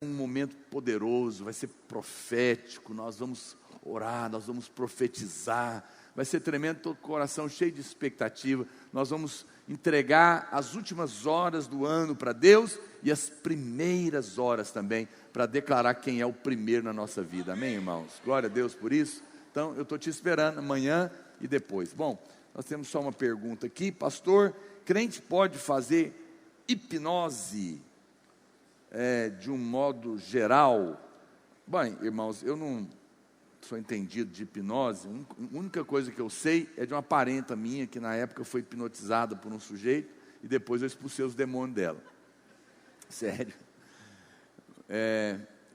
um momento poderoso, vai ser profético, nós vamos orar, nós vamos profetizar, vai ser tremendo, todo coração cheio de expectativa, nós vamos entregar as últimas horas do ano para Deus e as primeiras horas também, para declarar quem é o primeiro na nossa vida, amém, irmãos? Glória a Deus por isso. Então eu estou te esperando amanhã e depois. Bom, nós temos só uma pergunta aqui, pastor, crente pode fazer hipnose de um modo geral? Bem, irmãos, eu não sou entendido de hipnose. A única coisa que eu sei é de uma parenta minha, que na época foi hipnotizada por um sujeito, e depois eu expulsei os demônios dela. Sério.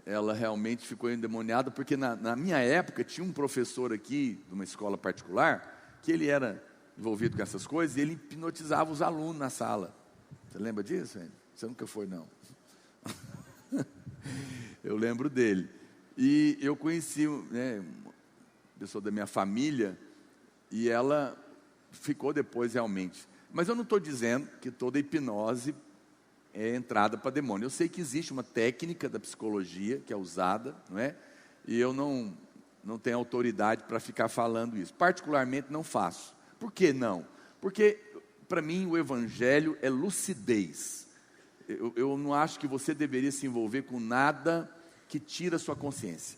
Ela realmente ficou endemoniada, porque na minha época tinha um professor aqui, de uma escola particular, que ele era envolvido com essas coisas, e ele hipnotizava os alunos na sala. Você lembra disso, hein? Você nunca foi, não. Eu lembro dele. E eu conheci, uma pessoa da minha família, e ela ficou depois realmente. Mas eu não estou dizendo que toda hipnose é entrada para demônio. Eu sei que existe uma técnica da psicologia que é usada, não é? E eu não tenho autoridade para ficar falando isso. Particularmente não faço. Por que não? Porque para mim o evangelho é lucidez. Eu não acho que você deveria se envolver com nada que tira a sua consciência.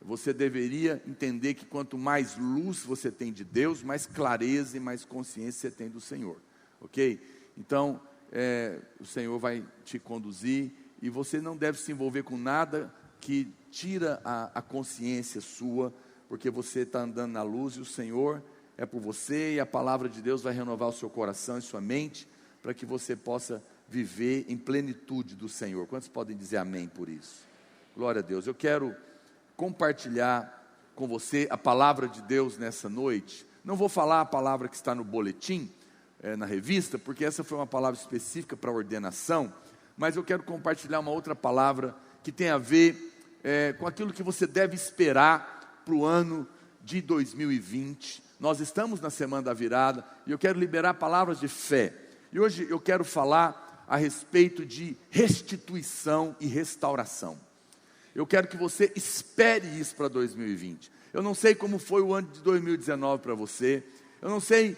Você deveria entender que quanto mais luz você tem de Deus, mais clareza e mais consciência você tem do Senhor, ok? Então, o Senhor vai te conduzir, e você não deve se envolver com nada que tira a consciência sua, porque você está andando na luz, e o Senhor é por você, e a palavra de Deus vai renovar o seu coração e sua mente, para que você possa viver em plenitude do Senhor. Quantos podem dizer amém por isso? Glória a Deus. Eu quero compartilhar com você a palavra de Deus nessa noite. Não vou falar a palavra que está no boletim, na revista, porque essa foi uma palavra específica para ordenação, mas eu quero compartilhar uma outra palavra que tem a ver com aquilo que você deve esperar para o ano de 2020. Nós estamos na semana da virada, e eu quero liberar palavras de fé. E hoje eu quero falar a respeito de restituição e restauração. Eu quero que você espere isso para 2020. Eu não sei como foi o ano de 2019 para você. Eu não sei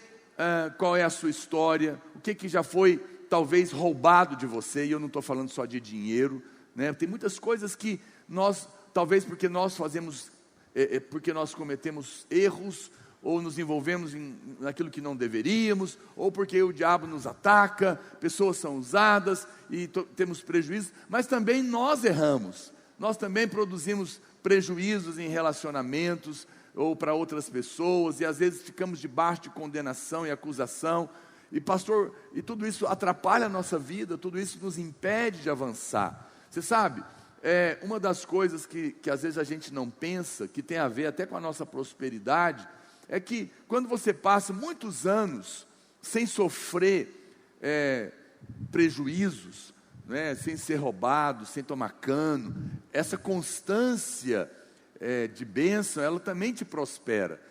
qual é a sua história, o que já foi talvez roubado de você. E eu não estou falando só de dinheiro, né? Tem muitas coisas que nós, talvez porque nós fazemos, porque nós cometemos erros, ou nos envolvemos naquilo que não deveríamos, ou porque o diabo nos ataca, pessoas são usadas e temos prejuízos, mas também nós erramos, nós também produzimos prejuízos em relacionamentos, ou para outras pessoas, e às vezes ficamos debaixo de condenação e acusação, e pastor, e tudo isso atrapalha a nossa vida, tudo isso nos impede de avançar. Você sabe, uma das coisas que às vezes a gente não pensa, que tem a ver até com a nossa prosperidade, é que quando você passa muitos anos sem sofrer prejuízos, né, sem ser roubado, sem tomar cano, essa constância de bênção, ela também te prospera.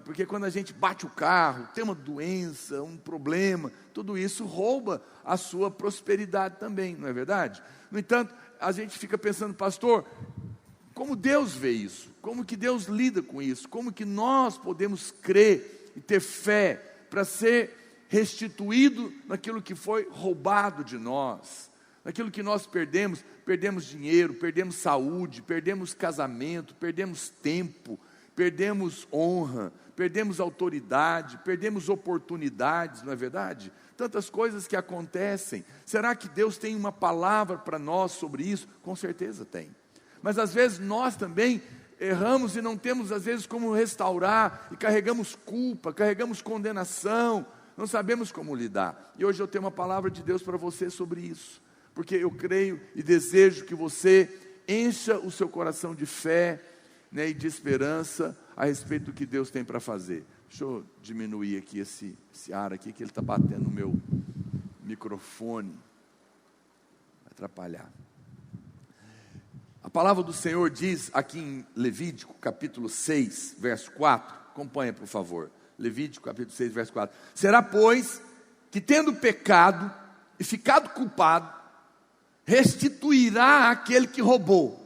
Porque quando a gente bate o carro, tem uma doença, um problema, tudo isso rouba a sua prosperidade também, não é verdade? No entanto, a gente fica pensando, pastor, como Deus vê isso? Como que Deus lida com isso? Como que nós podemos crer e ter fé para ser restituído naquilo que foi roubado de nós? Naquilo que nós perdemos dinheiro, perdemos saúde, perdemos casamento, perdemos tempo, perdemos honra, perdemos autoridade, perdemos oportunidades, não é verdade? Tantas coisas que acontecem. Será que Deus tem uma palavra para nós sobre isso? Com certeza tem. Mas às vezes nós também erramos e não temos às vezes como restaurar, e carregamos culpa, carregamos condenação, não sabemos como lidar. E hoje eu tenho uma palavra de Deus para você sobre isso, porque eu creio e desejo que você encha o seu coração de fé, né, e de esperança a respeito do que Deus tem para fazer. Deixa eu diminuir aqui esse ar aqui, que ele está batendo no meu microfone, vai atrapalhar. A palavra do Senhor diz aqui em Levítico, capítulo 6, verso 4, acompanha por favor, Levítico, capítulo 6, verso 4, será pois que tendo pecado e ficado culpado, restituirá aquele que roubou,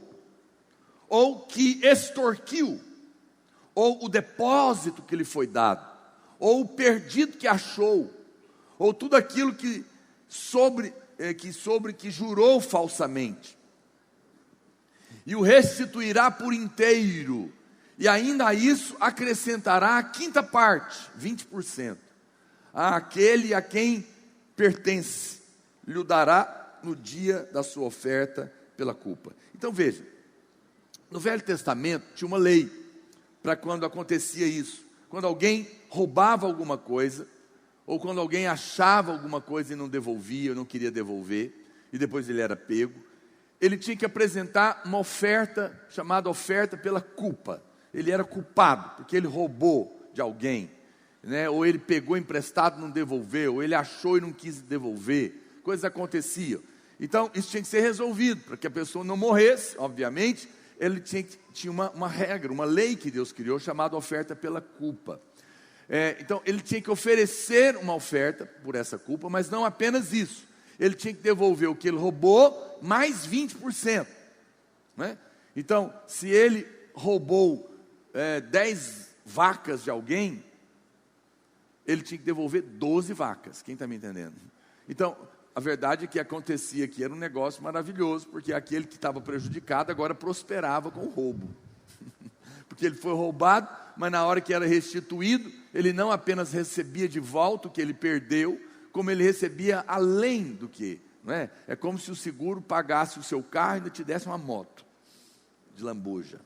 ou que extorquiu, ou o depósito que lhe foi dado, ou o perdido que achou, ou tudo aquilo que jurou falsamente, e o restituirá por inteiro, e ainda a isso acrescentará a quinta parte, 20%, àquele a quem pertence, lhe o dará no dia da sua oferta pela culpa. Então veja, no Velho Testamento tinha uma lei para quando acontecia isso. Quando alguém roubava alguma coisa, ou quando alguém achava alguma coisa e não devolvia, ou não queria devolver, e depois ele era pego, ele tinha que apresentar uma oferta, chamada oferta pela culpa. Ele era culpado, porque ele roubou de alguém, né? Ou ele pegou emprestado e não devolveu, ou ele achou e não quis devolver, coisas aconteciam. Então isso tinha que ser resolvido, para que a pessoa não morresse, obviamente. Ele tinha uma regra, uma lei que Deus criou, chamada oferta pela culpa. Então ele tinha que oferecer uma oferta por essa culpa, mas não apenas isso. Ele tinha que devolver o que ele roubou, mais 20%, né? Então, se ele roubou 10 vacas de alguém, ele tinha que devolver 12 vacas. Quem está me entendendo? Então, a verdade é que acontecia que era um negócio maravilhoso, porque aquele que estava prejudicado agora prosperava com o roubo. Porque ele foi roubado, mas na hora que era restituído, ele não apenas recebia de volta o que ele perdeu, como ele recebia além do que, não é? É como se o seguro pagasse o seu carro e ainda te desse uma moto de lambuja.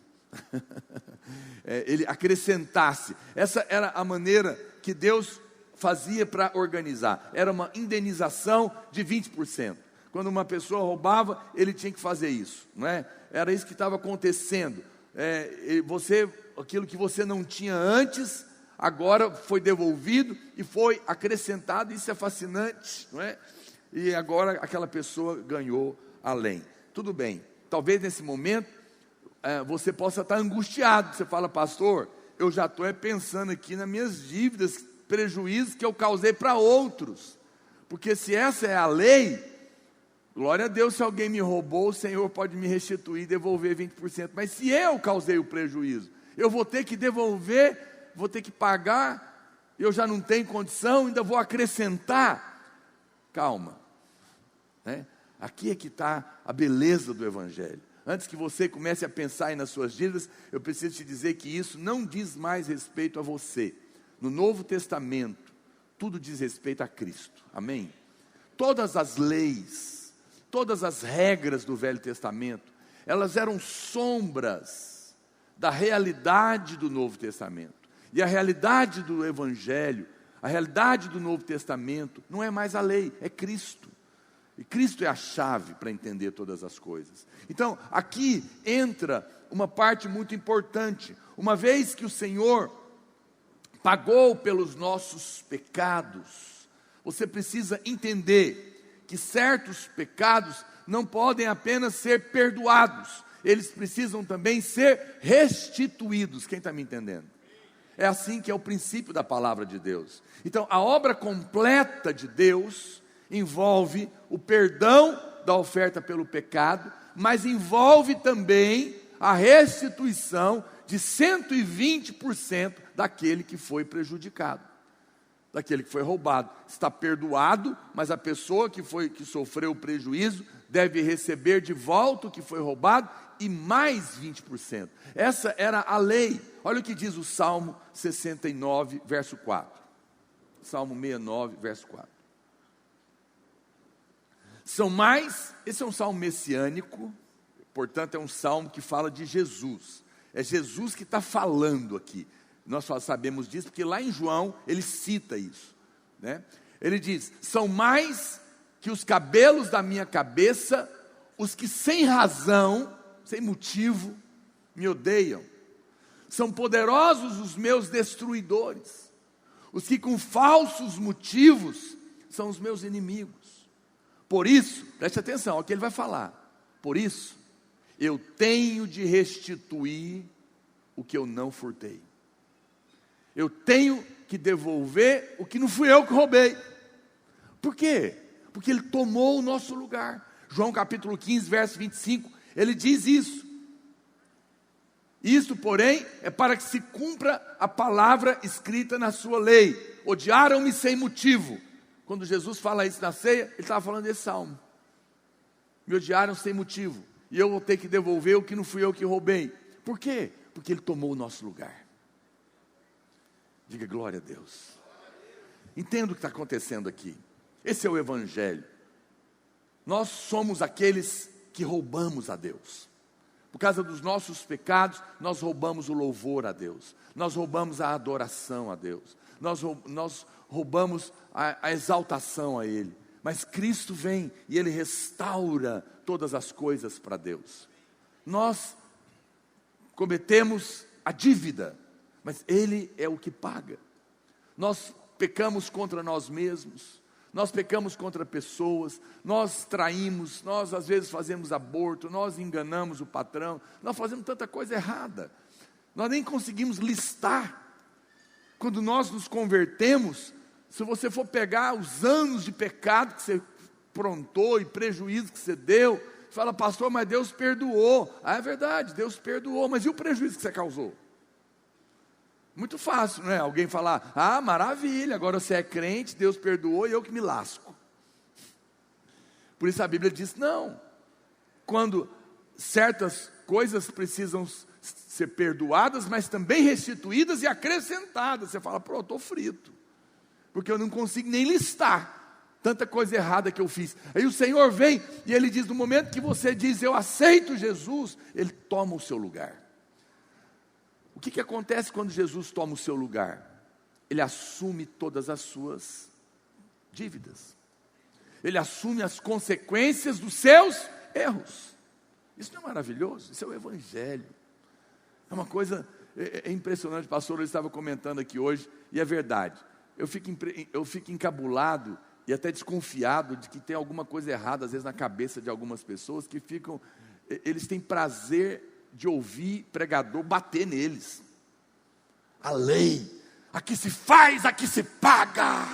Ele acrescentasse. Essa era a maneira que Deus fazia para organizar. Era uma indenização de 20%. Quando uma pessoa roubava, ele tinha que fazer isso, não é? Era isso que estava acontecendo. Aquilo que você não tinha antes, agora foi devolvido e foi acrescentado. Isso é fascinante, não é? E agora aquela pessoa ganhou além. Tudo bem, talvez nesse momento você possa estar angustiado. Você fala: pastor, eu já estou pensando aqui nas minhas dívidas, prejuízos que eu causei para outros, porque se essa é a lei, glória a Deus, se alguém me roubou, o Senhor pode me restituir e devolver 20%, mas se eu causei o prejuízo, eu vou ter que devolver, vou ter que pagar, eu já não tenho condição, ainda vou acrescentar. Calma, né? Aqui é que está a beleza do Evangelho. Antes que você comece a pensar aí nas suas dívidas, eu preciso te dizer que isso não diz mais respeito a você. No Novo Testamento, tudo diz respeito a Cristo, amém? Todas as leis, todas as regras do Velho Testamento, elas eram sombras da realidade do Novo Testamento. E a realidade do Evangelho, a realidade do Novo Testamento, não é mais a lei, é Cristo. E Cristo é a chave para entender todas as coisas. Então, aqui entra uma parte muito importante. Uma vez que o Senhor pagou pelos nossos pecados, você precisa entender que certos pecados não podem apenas ser perdoados, eles precisam também ser restituídos. Quem está me entendendo? É assim que é o princípio da palavra de Deus. Então, a obra completa de Deus envolve o perdão da oferta pelo pecado, mas envolve também a restituição de 120% daquele que foi prejudicado, daquele que foi roubado. Está perdoado, mas a pessoa que sofreu o prejuízo deve receber de volta o que foi roubado e mais 20%. Essa era a lei. Olha o que diz o Salmo 69, verso 4. Salmo 69, verso 4. Esse é um salmo messiânico, portanto é um salmo que fala de Jesus. É Jesus que está falando aqui. Nós só sabemos disso porque lá em João ele cita isso, né? Ele diz: são mais que os cabelos da minha cabeça os que sem razão, sem motivo, me odeiam. São poderosos os meus destruidores, os que com falsos motivos são os meus inimigos. Por isso, preste atenção ao que ele vai falar. Por isso, eu tenho de restituir o que eu não furtei. Eu tenho que devolver o que não fui eu que roubei. Por quê? Porque ele tomou o nosso lugar. João capítulo 15, verso 25, ele diz isso. Isto, porém, é para que se cumpra a palavra escrita na sua lei. Odiaram-me sem motivo. Quando Jesus fala isso na ceia, ele estava falando desse salmo. Me odiaram sem motivo. E eu vou ter que devolver o que não fui eu que roubei. Por quê? Porque ele tomou o nosso lugar. Diga glória a Deus. Entenda o que está acontecendo aqui. Esse é o Evangelho. Nós somos aqueles que roubamos a Deus. Por causa dos nossos pecados, nós roubamos o louvor a Deus. Nós roubamos a adoração a Deus. Nós roubamos a exaltação a Ele. Mas Cristo vem e Ele restaura todas as coisas para Deus. Nós cometemos a dívida, mas Ele é o que paga. Nós pecamos contra nós mesmos. Nós pecamos contra pessoas, nós traímos, nós às vezes fazemos aborto, nós enganamos o patrão, nós fazemos tanta coisa errada. Nós nem conseguimos listar. Quando nós nos convertemos, se você for pegar os anos de pecado que você aprontou e prejuízo que você deu, você fala, pastor, mas Deus perdoou. Ah, é verdade, Deus perdoou, mas e o prejuízo que você causou? Muito fácil, não é? Alguém falar, ah, maravilha, agora você é crente, Deus perdoou e eu que me lasco. Por isso a Bíblia diz, não. Quando certas coisas precisam ser perdoadas, mas também restituídas e acrescentadas. Você fala, pronto, estou frito. Porque eu não consigo nem listar tanta coisa errada que eu fiz. Aí o Senhor vem e Ele diz, no momento que você diz, eu aceito Jesus, Ele toma o seu lugar. O que acontece quando Jesus toma o seu lugar? Ele assume todas as suas dívidas. Ele assume as consequências dos seus erros. Isso não é maravilhoso? Isso é o Evangelho. É uma coisa impressionante. O pastor estava comentando aqui hoje, e é verdade. Eu fico encabulado e até desconfiado de que tem alguma coisa errada, às vezes, na cabeça de algumas pessoas que ficam, eles têm prazer de ouvir pregador bater neles. A lei, aqui se faz, aqui se paga,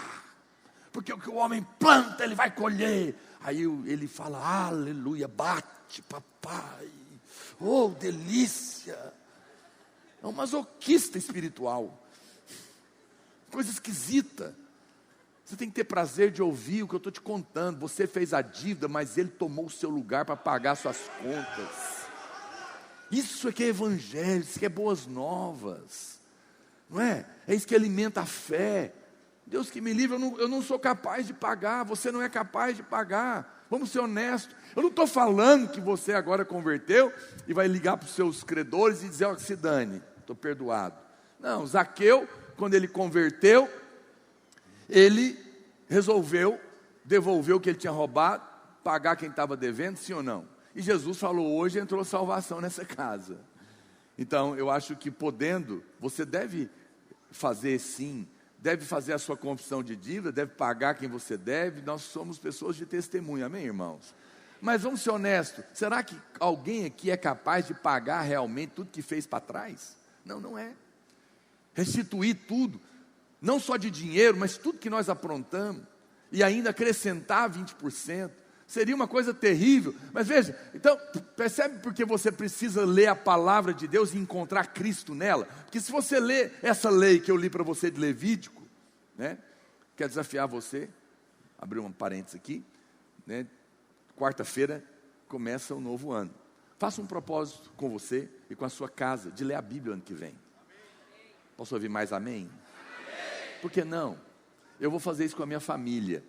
porque o que o homem planta, ele vai colher. Aí ele fala, aleluia, bate papai, oh delícia. É um masoquista espiritual, coisa esquisita. Você tem que ter prazer de ouvir o que eu estou te contando. Você fez a dívida, mas Ele tomou o seu lugar para pagar suas contas. Isso é que é Evangelho, isso que é boas novas, não é? É isso que alimenta a fé. Deus que me livre, eu não sou capaz de pagar, você não é capaz de pagar, vamos ser honestos. Eu não estou falando que você agora converteu e vai ligar para os seus credores e dizer, ó, que se dane, estou perdoado. Não, Zaqueu, quando ele converteu, ele resolveu devolver o que ele tinha roubado, pagar quem estava devendo, sim ou não? E Jesus falou, hoje entrou salvação nessa casa. Então, eu acho que podendo, você deve fazer sim, deve fazer a sua confissão de dívida, deve pagar quem você deve. Nós somos pessoas de testemunho, amém, irmãos? Mas vamos ser honestos, será que alguém aqui é capaz de pagar realmente tudo que fez para trás? Não, não é. Restituir tudo, não só de dinheiro, mas tudo que nós aprontamos, e ainda acrescentar 20%. Seria uma coisa terrível, mas veja, então, percebe porque você precisa ler a palavra de Deus e encontrar Cristo nela? Porque se você ler essa lei que eu li para você de Levítico, né? Quero desafiar você, abrir um parênteses aqui, né? Quarta-feira começa um novo ano. Faça um propósito com você e com a sua casa, de ler a Bíblia ano que vem. Posso ouvir mais amém? Por que não? Eu vou fazer isso com a minha família.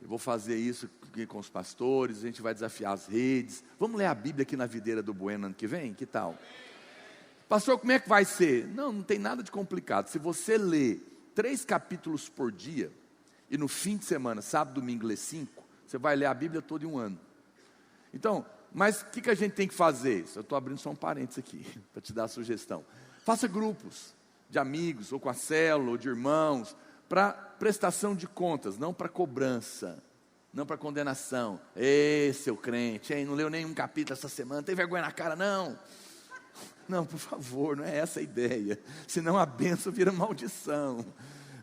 Eu vou fazer isso aqui com os pastores, a gente vai desafiar as redes. Vamos ler a Bíblia aqui na Videira do Bueno ano que vem? Que tal? Pastor, como é que vai ser? Não tem nada de complicado. Se você ler 3 capítulos por dia, e no fim de semana, sábado, domingo, ler 5, você vai ler a Bíblia todo em um ano. Então, mas o que a gente tem que fazer? Eu estou abrindo só um parênteses aqui, para te dar a sugestão. Faça grupos de amigos, ou com a célula, ou de irmãos, para prestação de contas, não para cobrança, não para condenação. Ei, seu crente, hein, não leu nenhum capítulo essa semana, tem vergonha na cara, não? Não, por favor, não é essa a ideia, senão a bênção vira maldição.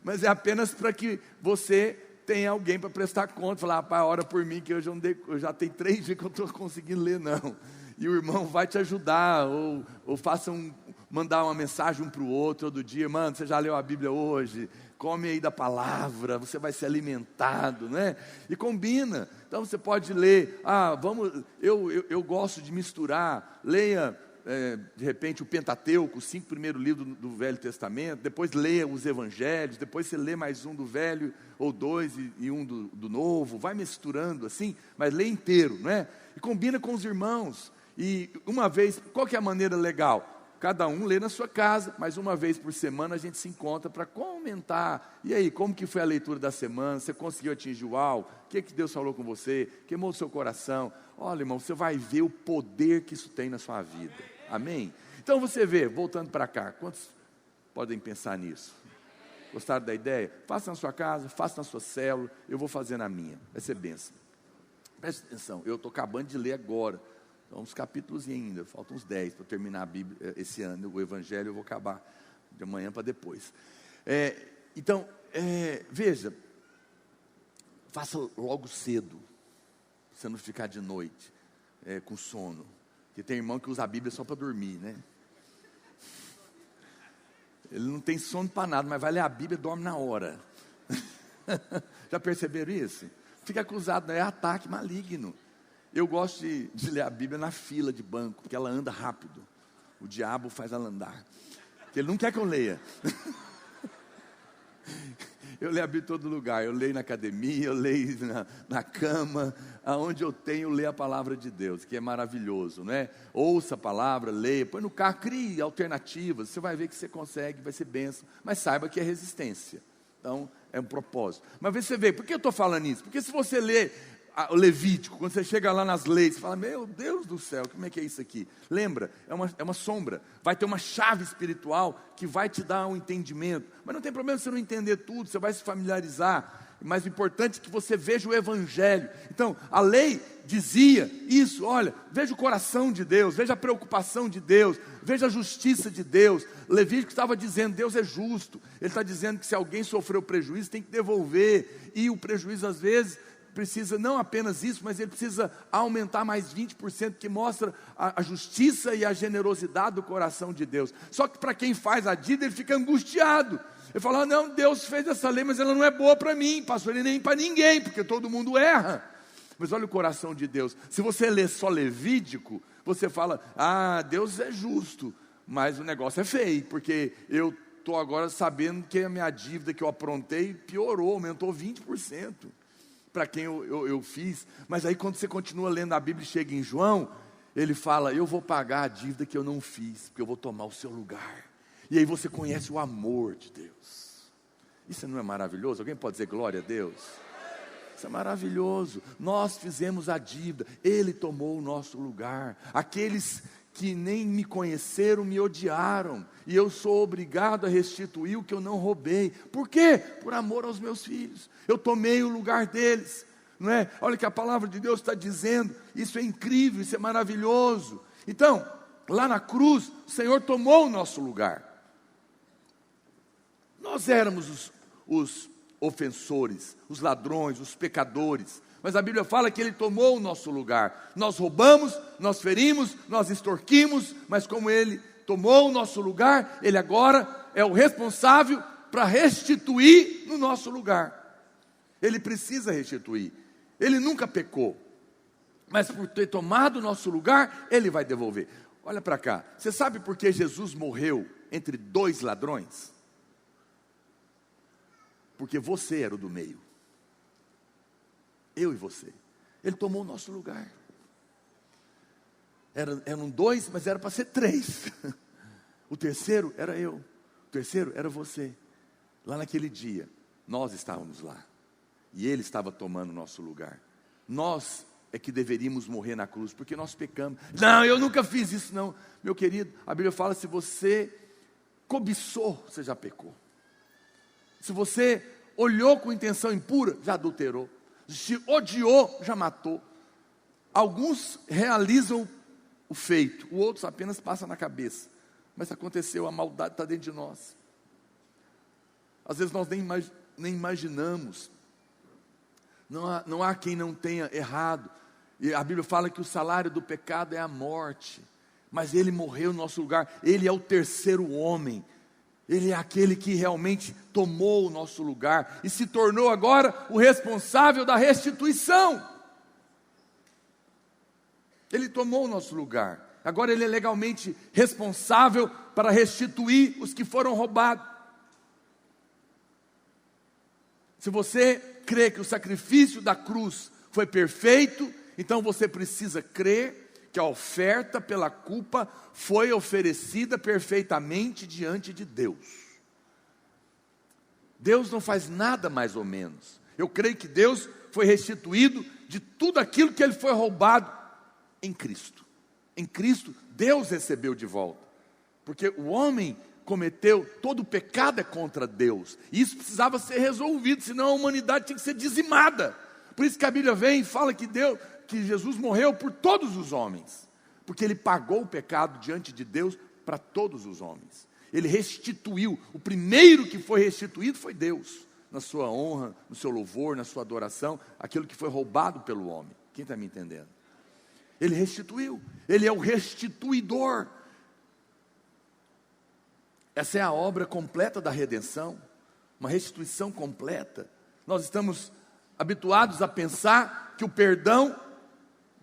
Mas é apenas para que você tem alguém para prestar conta, falar, rapaz, ora por mim, que eu já tenho 3 dias que eu estou conseguindo ler, não. E o irmão vai te ajudar, ou mandar uma mensagem um para o outro, todo dia, mano, você já leu a Bíblia hoje? Come aí da palavra, você vai ser alimentado, né? E combina. Então você pode ler, eu gosto de misturar, leia de repente o Pentateuco, os 5 primeiros livros do Velho Testamento, depois leia os Evangelhos, depois você lê mais um do Velho, ou 2 e um do Novo, vai misturando assim, mas lê inteiro, não é? E combina com os irmãos, e uma vez, qual que é a maneira legal? Cada um lê na sua casa, mas uma vez por semana a gente se encontra para comentar. E aí, como que foi a leitura da semana? Você conseguiu atingir o alvo? O que Deus falou com você? Queimou o seu coração? Olha, irmão, você vai ver o poder que isso tem na sua vida. Amém? Então você vê, voltando para cá, quantos podem pensar nisso? Gostaram da ideia? Faça na sua casa, faça na sua célula, eu vou fazer na minha. Vai ser bênção. Preste atenção, eu estou acabando de ler agora. Então, uns capítulos ainda, faltam uns 10 para terminar a Bíblia esse ano. O Evangelho eu vou acabar de amanhã para depois. Então, veja, faça logo cedo, para você não ficar de noite com sono. Porque tem irmão que usa a Bíblia só para dormir, né? Ele não tem sono para nada, mas vai ler a Bíblia e dorme na hora. Já perceberam isso? Fica acusado, é ataque maligno. Eu gosto de ler a Bíblia na fila de banco, porque ela anda rápido. O diabo faz ela andar. Porque ele não quer que eu leia. Eu leio a Bíblia em todo lugar. Eu leio na academia, eu leio na cama. Aonde eu tenho, eu leio a palavra de Deus, que é maravilhoso, não é? Ouça a palavra, leia, põe no carro, crie alternativas. Você vai ver que você consegue, vai ser bênção. Mas saiba que é resistência. Então, é um propósito. Mas você vê, por que eu estou falando isso? Porque se você ler o Levítico, quando você chega lá nas leis, você fala, meu Deus do céu, como é que é isso aqui? Lembra, é uma sombra, vai ter uma chave espiritual que vai te dar um entendimento, mas não tem problema você não entender tudo, você vai se familiarizar, mas o importante é que você veja o Evangelho. Então, a lei dizia isso, olha, veja o coração de Deus, veja a preocupação de Deus, veja a justiça de Deus. Levítico estava dizendo, Deus é justo, ele está dizendo que se alguém sofreu prejuízo, tem que devolver, e o prejuízo às vezes precisa não apenas isso, mas ele precisa aumentar mais 20%, que mostra a justiça e a generosidade do coração de Deus. Só que para quem faz a dívida, ele fica angustiado. Ele fala, não, Deus fez essa lei, mas ela não é boa para mim, pastor, e nem para ninguém, porque todo mundo erra. Mas olha o coração de Deus. Se você ler só Levítico, você fala, Deus é justo, mas o negócio é feio, porque eu estou agora sabendo que a minha dívida que eu aprontei piorou, aumentou 20%. Para quem eu fiz, mas aí quando você continua lendo a Bíblia e chega em João, ele fala, eu vou pagar a dívida que eu não fiz, porque eu vou tomar o seu lugar. E aí você conhece o amor de Deus. Isso não é maravilhoso? Alguém pode dizer glória a Deus? Isso é maravilhoso. Nós fizemos a dívida, Ele tomou o nosso lugar. Aqueles que nem me conheceram me odiaram, e eu sou obrigado a restituir o que eu não roubei. Por quê? Por amor aos meus filhos. Eu tomei o lugar deles, não é? Olha o que a palavra de Deus está dizendo. Isso é incrível, isso é maravilhoso. Então, lá na cruz, o Senhor tomou o nosso lugar. Nós éramos os ofensores, os ladrões, os pecadores, mas a Bíblia fala que Ele tomou o nosso lugar. Nós roubamos, nós ferimos, nós extorquimos, mas como Ele tomou o nosso lugar, Ele agora é o responsável para restituir no nosso lugar. Ele precisa restituir. Ele nunca pecou, mas por ter tomado o nosso lugar, Ele vai devolver. Olha para cá, você sabe por que Jesus morreu entre 2 ladrões? Porque você era o do meio. Eu e você. Ele tomou o nosso lugar. Eram 2, mas era para ser 3. O terceiro era eu. O terceiro era você. Lá naquele dia, nós estávamos lá. E Ele estava tomando o nosso lugar. Nós é que deveríamos morrer na cruz, porque nós pecamos. Não, eu nunca fiz isso não. Meu querido, a Bíblia fala, se você cobiçou, você já pecou. Se você olhou com intenção impura, já adulterou. Se odiou, já matou. Alguns realizam o feito, o outros apenas passa na cabeça. Mas aconteceu, a maldade está dentro de nós. Às vezes nós nem imaginamos Não há quem não tenha errado. E a Bíblia fala que o salário do pecado é a morte. Mas Ele morreu no nosso lugar. Ele é o terceiro homem. Ele é aquele que realmente tomou o nosso lugar e se tornou agora o responsável da restituição. Ele tomou o nosso lugar. Agora Ele é legalmente responsável para restituir os que foram roubados. Se você crê que o sacrifício da cruz foi perfeito, então você precisa crer que a oferta pela culpa foi oferecida perfeitamente diante de Deus. Deus não faz nada mais ou menos. Eu creio que Deus foi restituído de tudo aquilo que Ele foi roubado em Cristo. Em Cristo, Deus recebeu de volta. Porque o homem cometeu, todo o pecado é contra Deus. E isso precisava ser resolvido, senão a humanidade tinha que ser dizimada. Por isso que a Bíblia vem e fala que Jesus morreu por todos os homens. Porque Ele pagou o pecado diante de Deus para todos os homens. Ele restituiu. O primeiro que foi restituído foi Deus. Na sua honra, no seu louvor, na sua adoração. Aquilo que foi roubado pelo homem. Quem está me entendendo? Ele restituiu. Ele é o restituidor. Essa é a obra completa da redenção. Uma restituição completa. Nós estamos habituados a pensar que o perdão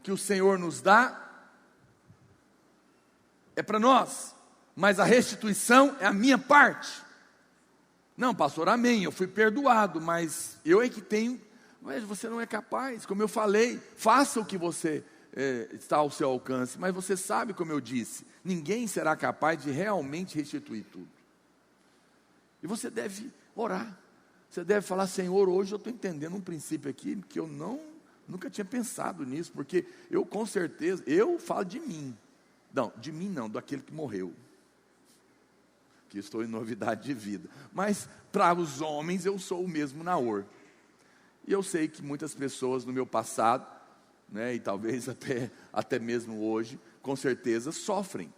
que o Senhor nos dá é para nós, mas a restituição é a minha parte. Não, pastor, amém, eu fui perdoado, mas eu é que tenho. Mas você não é capaz, como eu falei, faça o que você está ao seu alcance, mas você sabe, como eu disse, ninguém será capaz de realmente restituir tudo. E você deve orar, você deve falar: Senhor, hoje eu estou entendendo um princípio aqui que eu nunca tinha pensado nisso, porque eu com certeza, eu falo de mim. Não, de mim não, daquele que morreu. Que estou em novidade de vida. Mas para os homens eu sou o mesmo Naor. E eu sei que muitas pessoas no meu passado, né, e talvez até mesmo hoje, com certeza sofrem.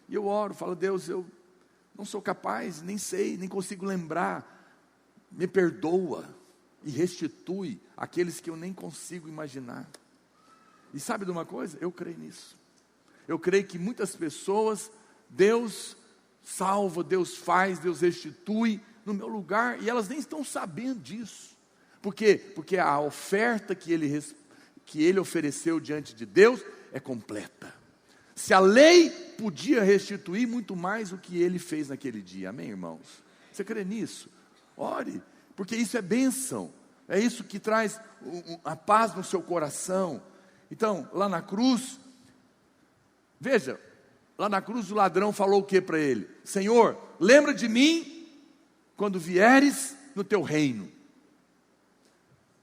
E eu oro, falo: Deus, eu não sou capaz, nem sei, nem consigo lembrar. Me perdoa e restitui aqueles que eu nem consigo imaginar. E sabe de uma coisa? Eu creio nisso. Eu creio que muitas pessoas, Deus salva, Deus faz, Deus restitui no meu lugar, e elas nem estão sabendo disso. Por quê? Porque a oferta que ele ofereceu diante de Deus é completa. Se a lei podia restituir, muito mais o que ele fez naquele dia. Amém, irmãos? Você crê nisso? Ore, porque isso é bênção. É isso que traz a paz no seu coração. Então, lá na cruz, veja, lá na cruz o ladrão falou o que para ele? Senhor, lembra de mim quando vieres no teu reino.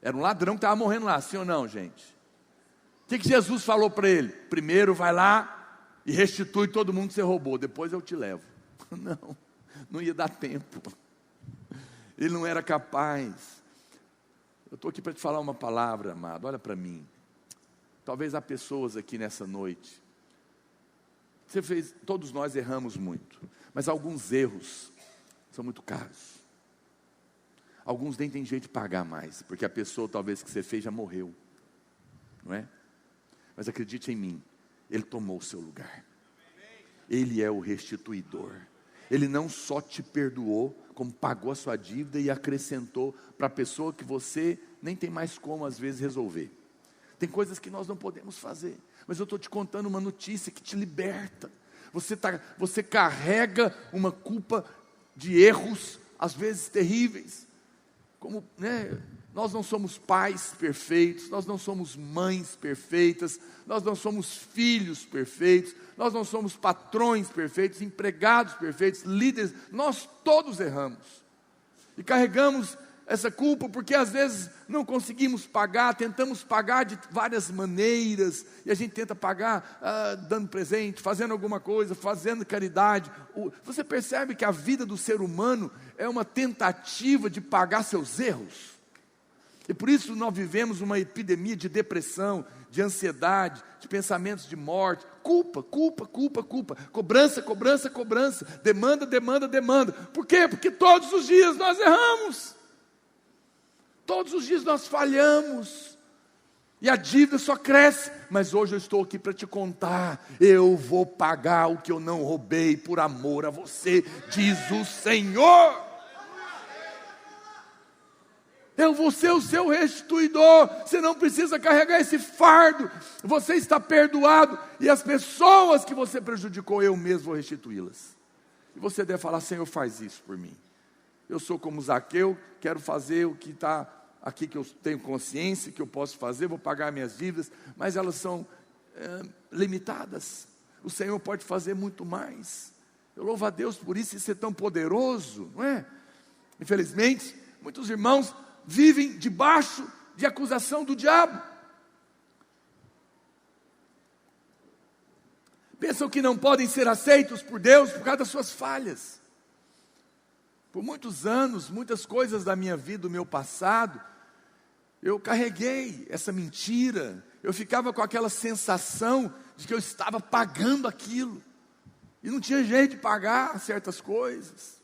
Era um ladrão que estava morrendo lá, sim ou não, gente? O que Jesus falou para ele? Primeiro vai lá e restitui todo mundo que você roubou, depois eu te levo. Não ia dar tempo. Ele não era capaz. Eu estou aqui para te falar uma palavra, amado, olha para mim. Talvez há pessoas aqui nessa noite. Todos nós erramos muito, mas alguns erros são muito caros. Alguns nem tem jeito de pagar mais, porque a pessoa talvez que você fez já morreu, não é? Mas acredite em mim, Ele tomou o seu lugar. Ele é o restituidor. Ele não só te perdoou, como pagou a sua dívida e acrescentou para a pessoa que você nem tem mais como às vezes resolver. Tem coisas que nós não podemos fazer, mas eu estou te contando uma notícia que te liberta. Você carrega uma culpa de erros, às vezes terríveis. Como, né, nós não somos pais perfeitos, nós não somos mães perfeitas, nós não somos filhos perfeitos, nós não somos patrões perfeitos, empregados perfeitos, líderes, nós todos erramos. E carregamos essa culpa porque às vezes não conseguimos pagar, tentamos pagar de várias maneiras, e a gente tenta pagar dando presente, fazendo alguma coisa, fazendo caridade. Você percebe que a vida do ser humano é uma tentativa de pagar seus erros? E por isso nós vivemos uma epidemia de depressão, de ansiedade, de pensamentos de morte, culpa, cobrança, demanda. Por quê? Porque todos os dias nós erramos. Todos os dias nós falhamos. E a dívida só cresce. Mas hoje eu estou aqui para te contar. Eu vou pagar o que eu não roubei por amor a você, diz o Senhor. Eu vou ser o seu restituidor. Você não precisa carregar esse fardo. Você está perdoado. E as pessoas que você prejudicou, eu mesmo vou restituí-las. E você deve falar: Senhor, faz isso por mim. Eu sou como Zaqueu, quero fazer o que está aqui, que eu tenho consciência, que eu posso fazer, vou pagar minhas dívidas, mas elas são limitadas. O Senhor pode fazer muito mais. Eu louvo a Deus por isso, isso é tão poderoso, não é? Infelizmente, muitos irmãos vivem debaixo de acusação do diabo. Pensam que não podem ser aceitos por Deus por causa das suas falhas. Por muitos anos, muitas coisas da minha vida, do meu passado, eu carreguei essa mentira. Eu ficava com aquela sensação de que eu estava pagando aquilo. E não tinha jeito de pagar certas coisas.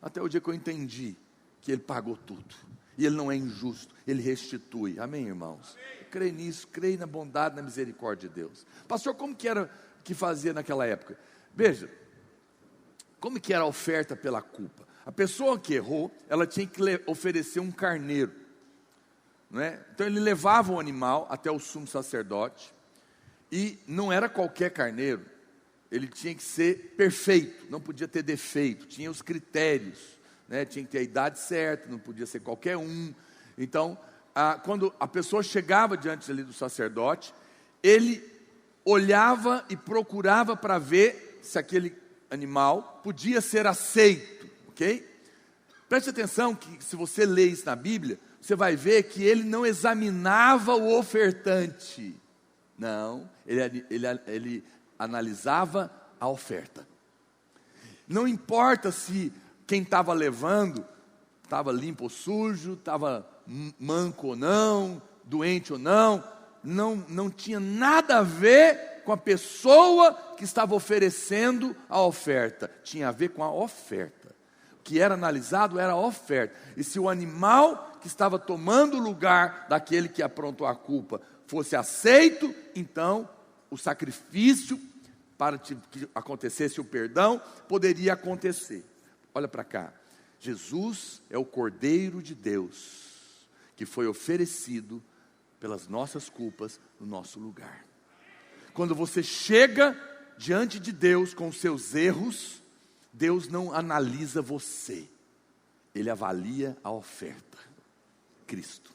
Até o dia que eu entendi que Ele pagou tudo. E Ele não é injusto, Ele restitui. Amém, irmãos? Eu creio nisso, creio na bondade, na misericórdia de Deus. Pastor, como que era que fazia naquela época? Veja, como que era a oferta pela culpa? A pessoa que errou, ela tinha que oferecer um carneiro, não é? Então ele levava o animal até o sumo sacerdote, e não era qualquer carneiro, ele tinha que ser perfeito, não podia ter defeito, tinha os critérios, né? Tinha que ter a idade certa, não podia ser qualquer um. Então, quando a pessoa chegava diante ali do sacerdote, ele olhava e procurava para ver se aquele animal podia ser aceito, ok? Preste atenção que se você lê isso na Bíblia, você vai ver que ele não examinava o ofertante, não, ele analisava a oferta. Não importa se quem estava levando estava limpo ou sujo, estava manco ou não, doente ou não, não tinha nada a ver com a pessoa que estava oferecendo a oferta, tinha a ver com a oferta. O que era analisado era a oferta. E se o animal que estava tomando o lugar daquele que aprontou a culpa fosse aceito, então o sacrifício para que acontecesse o perdão poderia acontecer. Olha para cá, Jesus é o Cordeiro de Deus que foi oferecido pelas nossas culpas no nosso lugar. Quando você chega diante de Deus com os seus erros, Deus não analisa você, Ele avalia a oferta, Cristo.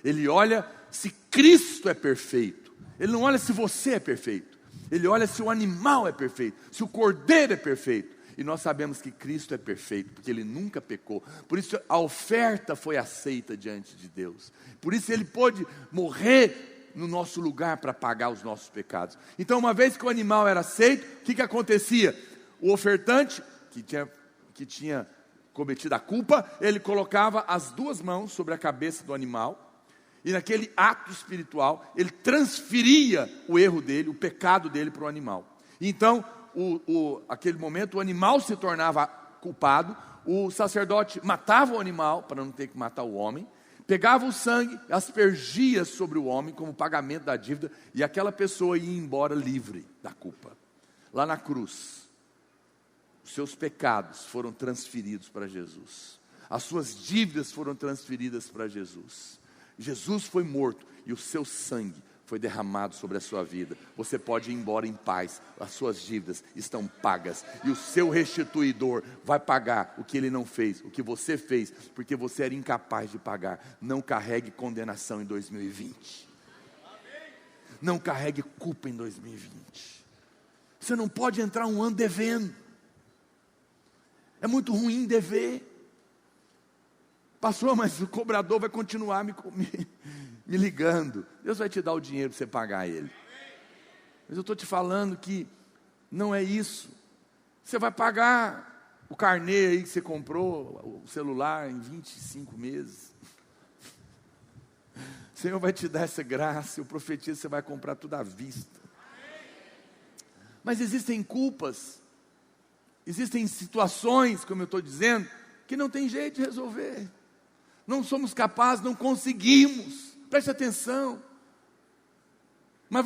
Ele olha se Cristo é perfeito, Ele não olha se você é perfeito, Ele olha se o animal é perfeito, se o cordeiro é perfeito. E nós sabemos que Cristo é perfeito, porque Ele nunca pecou. Por isso a oferta foi aceita diante de Deus. Por isso Ele pôde morrer no nosso lugar para pagar os nossos pecados. Então, uma vez que o animal era aceito, o que acontecia? O ofertante, que tinha cometido a culpa, ele colocava as duas mãos sobre a cabeça do animal, e naquele ato espiritual, ele transferia o erro dele, o pecado dele para o animal. Então, aquele momento, o animal se tornava culpado, o sacerdote matava o animal, para não ter que matar o homem, pegava o sangue, aspergia sobre o homem como pagamento da dívida, e aquela pessoa ia embora livre da culpa. Lá na cruz, os seus pecados foram transferidos para Jesus, as suas dívidas foram transferidas para Jesus. Jesus foi morto e o seu sangue foi derramado sobre a sua vida. Você pode ir embora em paz, as suas dívidas estão pagas, e o seu restituidor vai pagar o que ele não fez, o que você fez, porque você era incapaz de pagar. Não carregue condenação em 2020, não carregue culpa em 2020, você não pode entrar um ano devendo, é muito ruim dever. Pastor, mas o cobrador vai continuar me ligando. Deus vai te dar o dinheiro para você pagar ele. Mas eu estou te falando que não é isso. Você vai pagar o carnê aí que você comprou, o celular, em 25 meses. O Senhor vai te dar essa graça. Eu profetizo que você vai comprar tudo à vista. Mas existem culpas, existem situações, como eu estou dizendo, que não tem jeito de resolver. Não somos capazes, não conseguimos. Preste atenção. Mas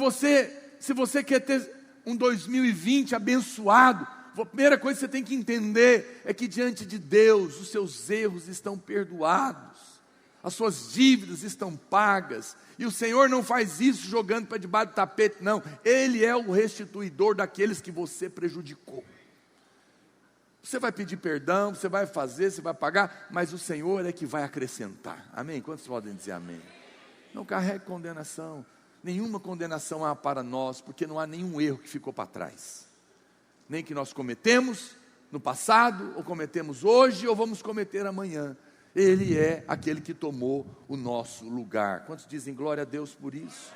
se você quer ter um 2020 abençoado, a primeira coisa que você tem que entender é que diante de Deus os seus erros estão perdoados, as suas dívidas estão pagas, e o Senhor não faz isso jogando para debaixo do tapete, não. Ele é o restituidor daqueles que você prejudicou. Você vai pedir perdão, você vai fazer, você vai pagar, mas o Senhor é que vai acrescentar. Amém? Quantos podem dizer amém? Não carregue condenação. Nenhuma condenação há para nós, porque não há nenhum erro que ficou para trás. Nem que nós cometemos no passado, ou cometemos hoje, ou vamos cometer amanhã. Ele é aquele que tomou o nosso lugar. Quantos dizem glória a Deus por isso?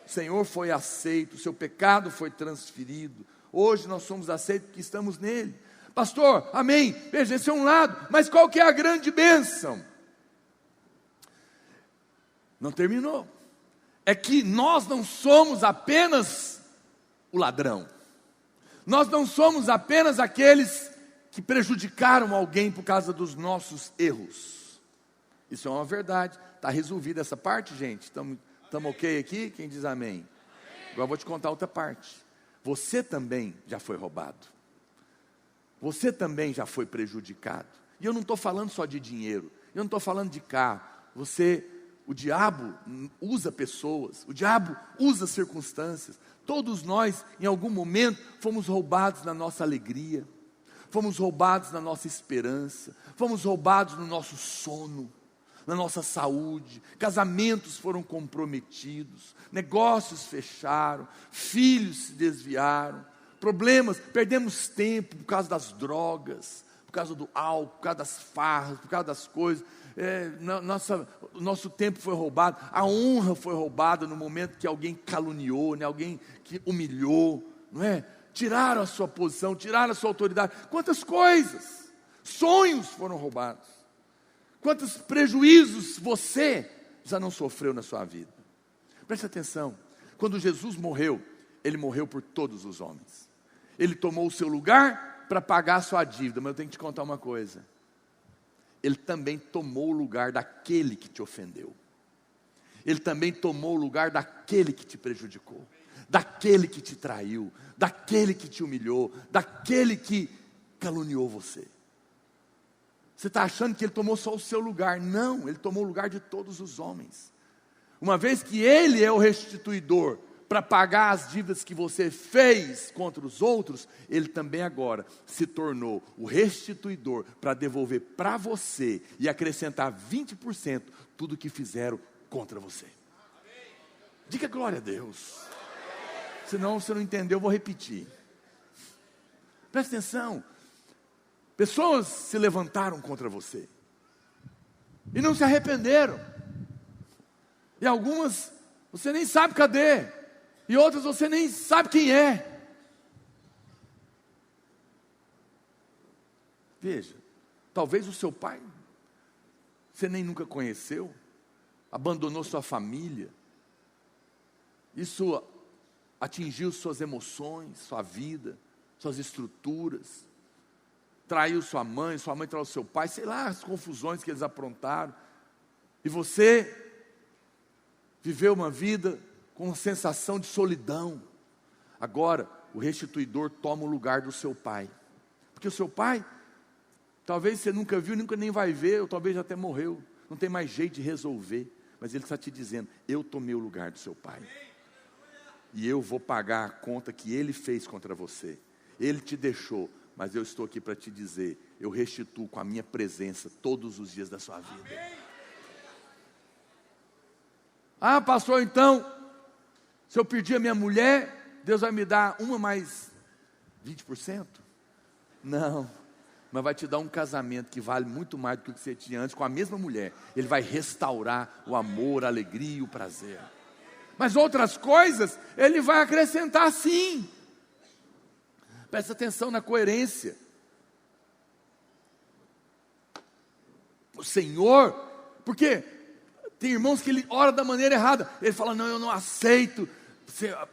O Senhor foi aceito, o seu pecado foi transferido. Hoje nós somos aceitos porque estamos nele. Pastor, amém, veja, esse é um lado, mas qual que é a grande bênção? Não terminou. É que nós não somos apenas o ladrão. Nós não somos apenas aqueles que prejudicaram alguém por causa dos nossos erros. Isso é uma verdade. Está resolvida essa parte, gente? Estamos ok aqui? Quem diz amém? Agora eu vou te contar outra parte. Você também já foi roubado. Você também já foi prejudicado. E eu não estou falando só de dinheiro. Eu não estou falando de carro. O diabo usa pessoas. O diabo usa circunstâncias. Todos nós, em algum momento, fomos roubados na nossa alegria. Fomos roubados na nossa esperança. Fomos roubados no nosso sono, na nossa saúde. Casamentos foram comprometidos. Negócios fecharam. Filhos se desviaram. Problemas, perdemos tempo por causa das drogas, por causa do álcool, por causa das farras, por causa das coisas. Nosso tempo foi roubado, a honra foi roubada no momento que alguém caluniou, né? Alguém que humilhou, não é? Tiraram a sua posição, tiraram a sua autoridade. Quantas coisas, sonhos foram roubados, quantos prejuízos você já não sofreu na sua vida. Preste atenção, quando Jesus morreu, Ele morreu por todos os homens. Ele tomou o seu lugar para pagar a sua dívida. Mas eu tenho que te contar uma coisa. Ele também tomou o lugar daquele que te ofendeu. Ele também tomou o lugar daquele que te prejudicou. Daquele que te traiu. Daquele que te humilhou. Daquele que caluniou você. Você está achando que Ele tomou só o seu lugar. Não, Ele tomou o lugar de todos os homens. Uma vez que Ele é o restituidor, para pagar as dívidas que você fez contra os outros, Ele também agora se tornou o restituidor para devolver para você e acrescentar 20% tudo que fizeram contra você. Diga glória a Deus. Senão você não entendeu, eu vou repetir. Presta atenção. Pessoas se levantaram contra você e não se arrependeram. E algumas você nem sabe cadê. E outras você nem sabe quem é. Veja, talvez o seu pai você nem nunca conheceu, abandonou sua família. Isso atingiu suas emoções, sua vida, suas estruturas. Traiu sua mãe traiu seu pai, sei lá, as confusões que eles aprontaram. E você viveu uma vida com uma sensação de solidão. Agora, o restituidor toma o lugar do seu pai. Porque o seu pai, talvez você nunca viu, nunca nem vai ver, ou talvez já até morreu. Não tem mais jeito de resolver. Mas ele está te dizendo, eu tomei o lugar do seu pai. E eu vou pagar a conta que ele fez contra você. Ele te deixou, mas eu estou aqui para te dizer, eu restituo com a minha presença todos os dias da sua vida. Ah, pastor, então, se eu pedir a minha mulher, Deus vai me dar uma mais 20%? Não, mas vai te dar um casamento que vale muito mais do que o que você tinha antes com a mesma mulher. Ele vai restaurar o amor, a alegria e o prazer. Mas outras coisas, Ele vai acrescentar sim. Presta atenção na coerência. O Senhor, porque tem irmãos que ele ora da maneira errada. Ele fala, não, eu não aceito.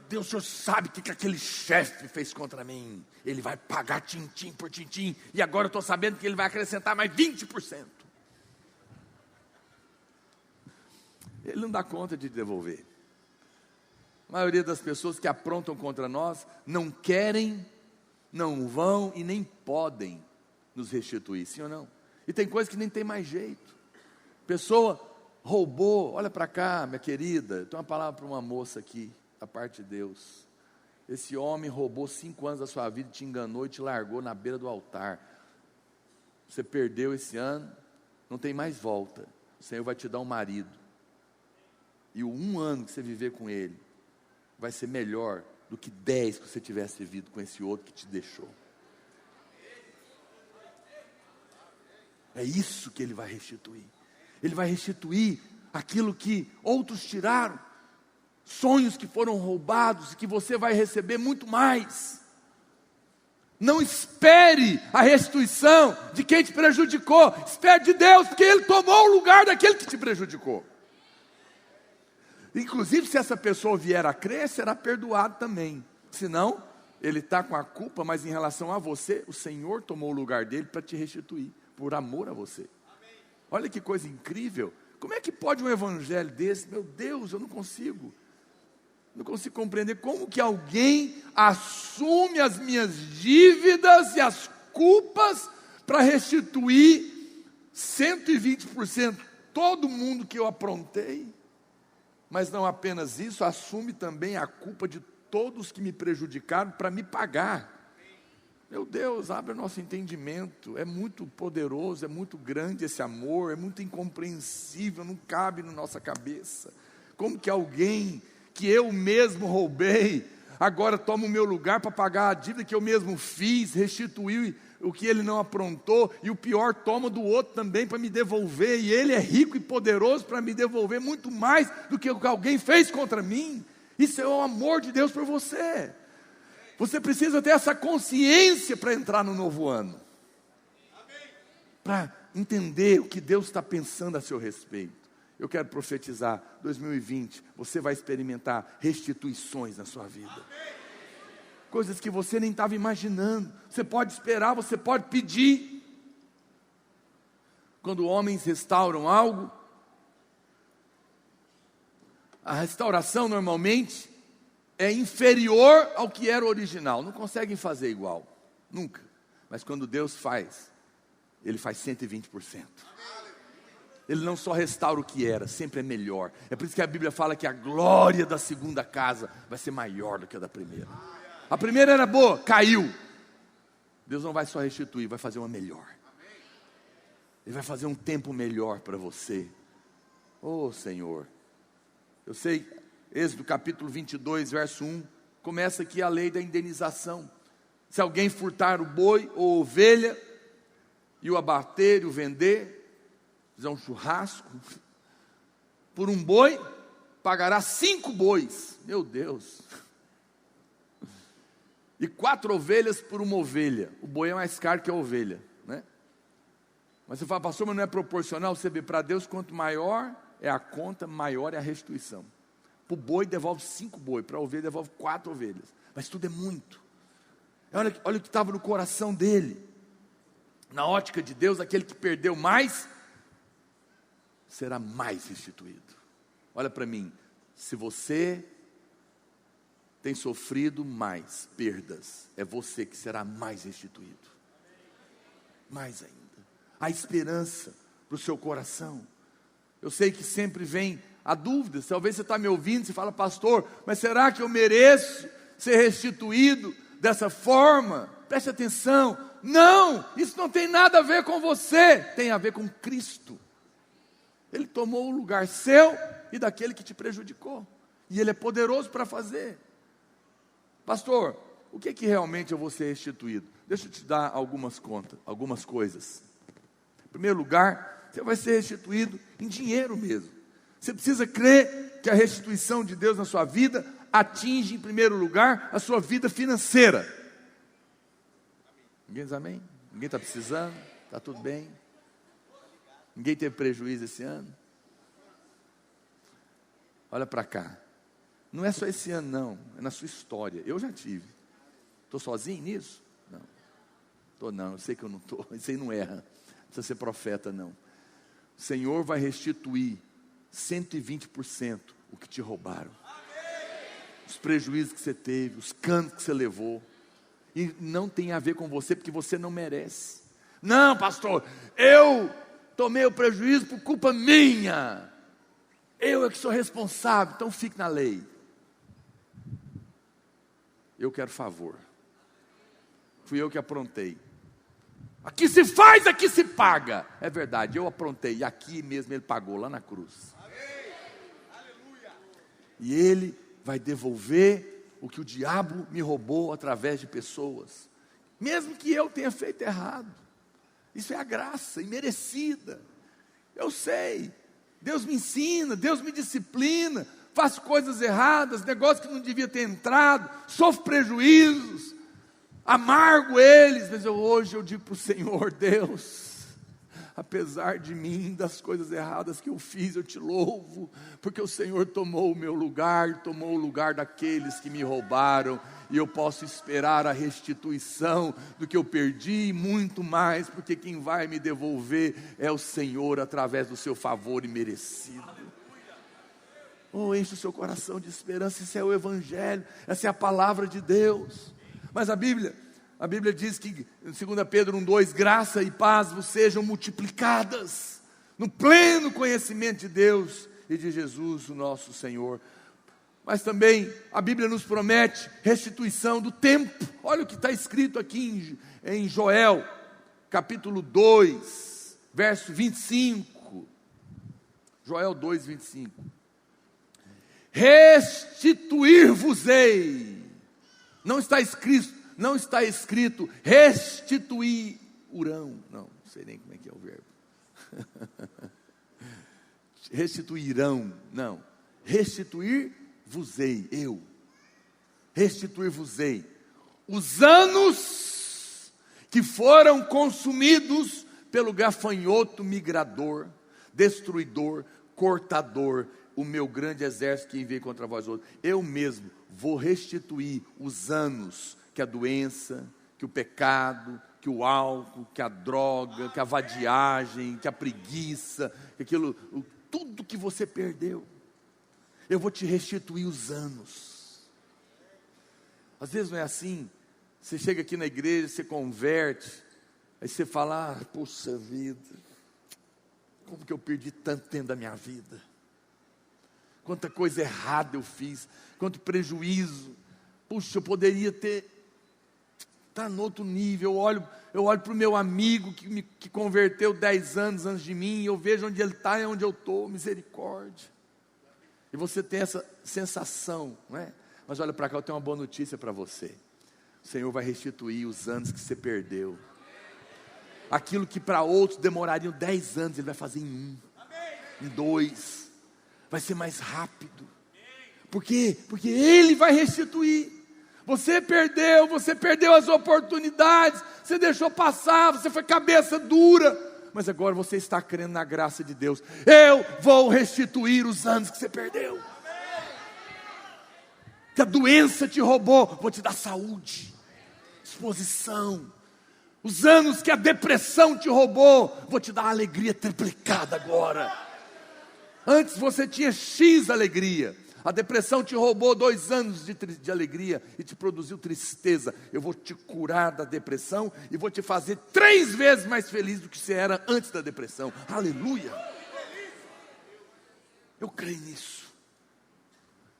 Deus, o Senhor sabe o que aquele chefe fez contra mim. Ele vai pagar tintim por tintim. E agora eu estou sabendo que ele vai acrescentar mais 20%. Ele não dá conta de devolver. A maioria das pessoas que aprontam contra nós não querem, não vão e nem podem nos restituir, sim ou não? E tem coisa que nem tem mais jeito. Pessoa roubou, olha para cá, minha querida, eu tenho uma palavra para uma moça aqui, da parte de Deus. Esse homem roubou 5 anos da sua vida, te enganou e te largou na beira do altar. Você perdeu esse ano, não tem mais volta. O Senhor vai te dar um marido. E o 1 ano que você viver com ele, vai ser melhor do que 10 que você tivesse vivido com esse outro que te deixou. É isso que ele vai restituir. Ele vai restituir aquilo que outros tiraram, sonhos que foram roubados e que você vai receber muito mais. Não espere a restituição de quem te prejudicou, espere de Deus, porque Ele tomou o lugar daquele que te prejudicou. Inclusive, se essa pessoa vier a crer, será perdoado também. Senão, ele está com a culpa, mas em relação a você, o Senhor tomou o lugar dele para te restituir, por amor a você. Olha que coisa incrível. Como é que pode um evangelho desse? Meu Deus, eu não consigo compreender como que alguém assume as minhas dívidas e as culpas para restituir 120% todo mundo que eu aprontei. Mas não apenas isso, assume também a culpa de todos que me prejudicaram para me pagar. Meu Deus, abre o nosso entendimento. É muito poderoso, é muito grande esse amor, é muito incompreensível, não cabe na nossa cabeça. Como que alguém que eu mesmo roubei, agora toma o meu lugar para pagar a dívida que eu mesmo fiz, restituiu o que ele não aprontou, e o pior, toma do outro também para me devolver, e ele é rico e poderoso para me devolver muito mais do que o que alguém fez contra mim. Isso é o amor de Deus por você. Você precisa ter essa consciência para entrar no novo ano, para entender o que Deus está pensando a seu respeito. Eu quero profetizar, 2020, você vai experimentar restituições na sua vida. Coisas que você nem estava imaginando. Você pode esperar, você pode pedir. Quando homens restauram algo, a restauração normalmente é inferior ao que era original. Não conseguem fazer igual, nunca. Mas quando Deus faz, Ele faz 120%. Ele não só restaura o que era, sempre é melhor. É por isso que a Bíblia fala que a glória da segunda casa vai ser maior do que a da primeira. A primeira era boa, caiu. Deus não vai só restituir, vai fazer uma melhor. Ele vai fazer um tempo melhor para você. Oh Senhor, eu sei, Êxodo capítulo 22, verso 1, começa aqui a lei da indenização. Se alguém furtar o boi ou ovelha, e o abater e o vender, fizer um churrasco, por um boi, pagará 5 bois, meu Deus, e 4 ovelhas por uma ovelha. O boi é mais caro que a ovelha, né? Mas você fala, pastor, mas não é proporcional? Você vê, para Deus, quanto maior é a conta, maior é a restituição. Para o boi devolve 5 bois, para a ovelha devolve 4 ovelhas, mas tudo é muito. Olha o que estava no coração dele. Na ótica de Deus, aquele que perdeu mais, será mais restituído. Olha para mim, se você tem sofrido mais perdas, é você que será mais restituído. Mais ainda. Há esperança para o seu coração. Eu sei que sempre vem a dúvida, talvez você está me ouvindo, você fala, pastor, mas será que eu mereço ser restituído dessa forma? Preste atenção, não, isso não tem nada a ver com você, tem a ver com Cristo. Ele tomou o lugar seu e daquele que te prejudicou, e Ele é poderoso para fazer. Pastor, o que realmente eu vou ser restituído? Deixa eu te dar algumas coisas. Em primeiro lugar, você vai ser restituído em dinheiro mesmo. Você precisa crer que a restituição de Deus na sua vida atinge em primeiro lugar a sua vida financeira. Ninguém diz amém? Ninguém está precisando? Está tudo bem? Ninguém teve prejuízo esse ano? Olha para cá. Não é só esse ano não, é na sua história. Eu já tive. Estou sozinho nisso? Não. Estou não, eu sei que eu não estou. Isso aí não erra. Não precisa ser profeta não. O Senhor vai restituir 120% o que te roubaram. Os prejuízos que você teve, os canos que você levou. E não tem a ver com você, porque você não merece. Não, pastor, eu tomei o prejuízo por culpa minha. Eu é que sou responsável, então fique na lei. Eu quero favor. Fui eu que aprontei. Aqui se faz, aqui se paga. É verdade, eu aprontei. E aqui mesmo ele pagou, lá na cruz. E ele vai devolver o que o diabo me roubou através de pessoas. Mesmo que eu tenha feito errado. Isso é a graça imerecida. Eu sei. Deus me ensina, Deus me disciplina. Faço coisas erradas, negócios que não devia ter entrado. Sofro prejuízos. Amargo eles, mas hoje eu digo para o Senhor, Deus, apesar de mim, das coisas erradas que eu fiz, eu te louvo, porque o Senhor tomou o meu lugar, tomou o lugar daqueles que me roubaram, e eu posso esperar a restituição do que eu perdi, e muito mais, porque quem vai me devolver é o Senhor, através do seu favor imerecido. Oh, enche o seu coração de esperança, isso é o Evangelho, essa é a palavra de Deus. Mas a Bíblia diz que, em 2 Pedro 1,2, graça e paz vos sejam multiplicadas, no pleno conhecimento de Deus e de Jesus, o nosso Senhor. Mas também, a Bíblia nos promete restituição do tempo. Olha o que está escrito aqui em Joel, capítulo 2, verso 25. Joel 2, 25. Restituir-vos-ei. Não está escrito restituirão. Não sei nem como é que é o verbo. Restituirão, não. Restituir-vos-ei, eu. Restituir-vos-ei os anos que foram consumidos pelo gafanhoto migrador, destruidor, cortador, o meu grande exército que enviei contra vós outros. Eu mesmo vou restituir os anos que a doença, que o pecado, que o álcool, que a droga, que a vadiagem, que a preguiça, que tudo que você perdeu. Eu vou te restituir os anos. Às vezes não é assim. Você chega aqui na igreja, você converte, aí você fala, poxa vida, como que eu perdi tanto tempo da minha vida? Quanta coisa errada eu fiz, quanto prejuízo. Puxa, eu poderia estar no outro nível. Eu olho para o meu amigo que converteu 10 anos antes de mim, e eu vejo onde ele está e onde eu estou, misericórdia. E você tem essa sensação, não é? Mas olha para cá, eu tenho uma boa notícia para você. O Senhor vai restituir os anos que você perdeu. Aquilo que para outros demorariam 10 anos, Ele vai fazer em 1, em 2. Vai ser mais rápido. Por quê? Porque Ele vai restituir. Você perdeu as oportunidades, você deixou passar, você foi cabeça dura, mas agora você está crendo na graça de Deus. Eu vou restituir os anos que você perdeu. Que a doença te roubou, vou te dar saúde, disposição. Os anos que a depressão te roubou, vou te dar alegria triplicada agora. Antes você tinha X alegria. A depressão te roubou 2 anos de alegria e te produziu tristeza. Eu vou te curar da depressão e vou te fazer 3 vezes mais feliz do que você era antes da depressão. Aleluia! Eu creio nisso.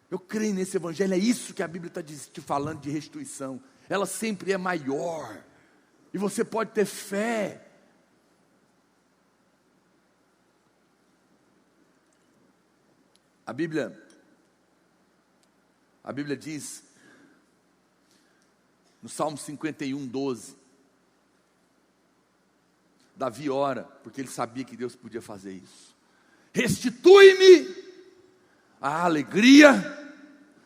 Eu creio nesse evangelho. É isso que a Bíblia está te falando de restituição. Ela sempre é maior. E você pode ter fé. A Bíblia diz, no Salmo 51, 12, Davi ora, porque ele sabia que Deus podia fazer isso. Restitui-me a alegria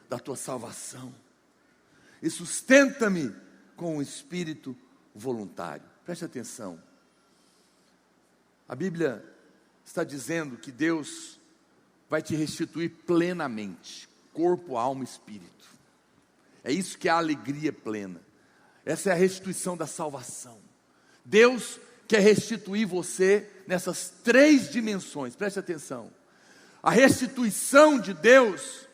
da tua salvação, e sustenta-me com um espírito voluntário. Preste atenção. A Bíblia está dizendo que Deus vai te restituir plenamente, corpo, alma e espírito. É isso que é a alegria plena. Essa é a restituição da salvação. Deus quer restituir você nessas 3 dimensões. Preste atenção. A restituição de Deus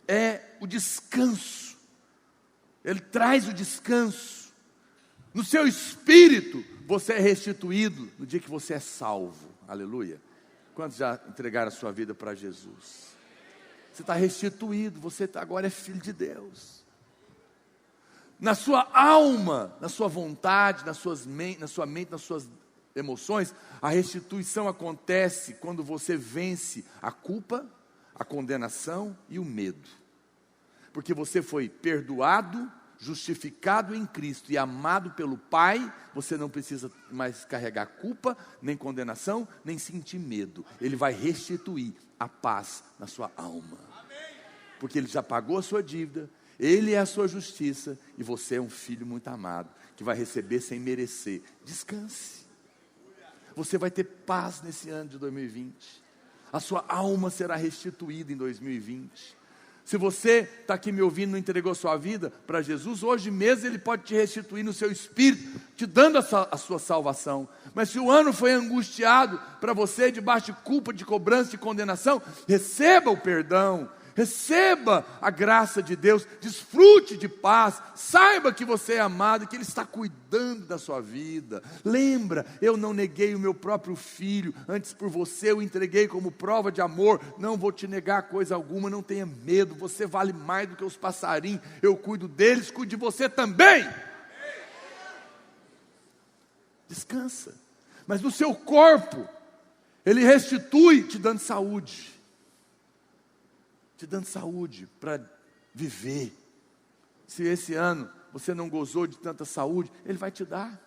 é o descanso. Ele traz o descanso. No seu espírito, você é restituído no dia que você é salvo. Aleluia. Quantos já entregaram a sua vida para Jesus? Você está restituído, você agora é filho de Deus. Na sua alma, na sua vontade, na sua mente, nas suas emoções, a restituição acontece quando você vence a culpa, a condenação e o medo. Porque você foi perdoado, justificado em Cristo e amado pelo Pai, você não precisa mais carregar culpa, nem condenação, nem sentir medo. Ele vai restituir a paz na sua alma. Porque Ele já pagou a sua dívida, Ele é a sua justiça, e você é um filho muito amado, que vai receber sem merecer. Descanse. Você vai ter paz nesse ano de 2020. A sua alma será restituída em 2020. Se você está aqui me ouvindo e não entregou sua vida para Jesus, hoje mesmo Ele pode te restituir no seu espírito, te dando a sua salvação. Mas se o ano foi angustiado para você, debaixo de culpa, de cobrança, de condenação, receba o perdão, receba a graça de Deus, desfrute de paz, saiba que você é amado e que Ele está cuidando da sua vida. Lembra, eu não neguei o meu próprio filho, antes por você eu entreguei como prova de amor, não vou te negar coisa alguma, não tenha medo, você vale mais do que os passarinhos, eu cuido deles, cuido de você também. Descansa, mas no seu corpo, Ele restitui te dando saúde. Te dando saúde para viver. Se esse ano você não gozou de tanta saúde, Ele vai te dar.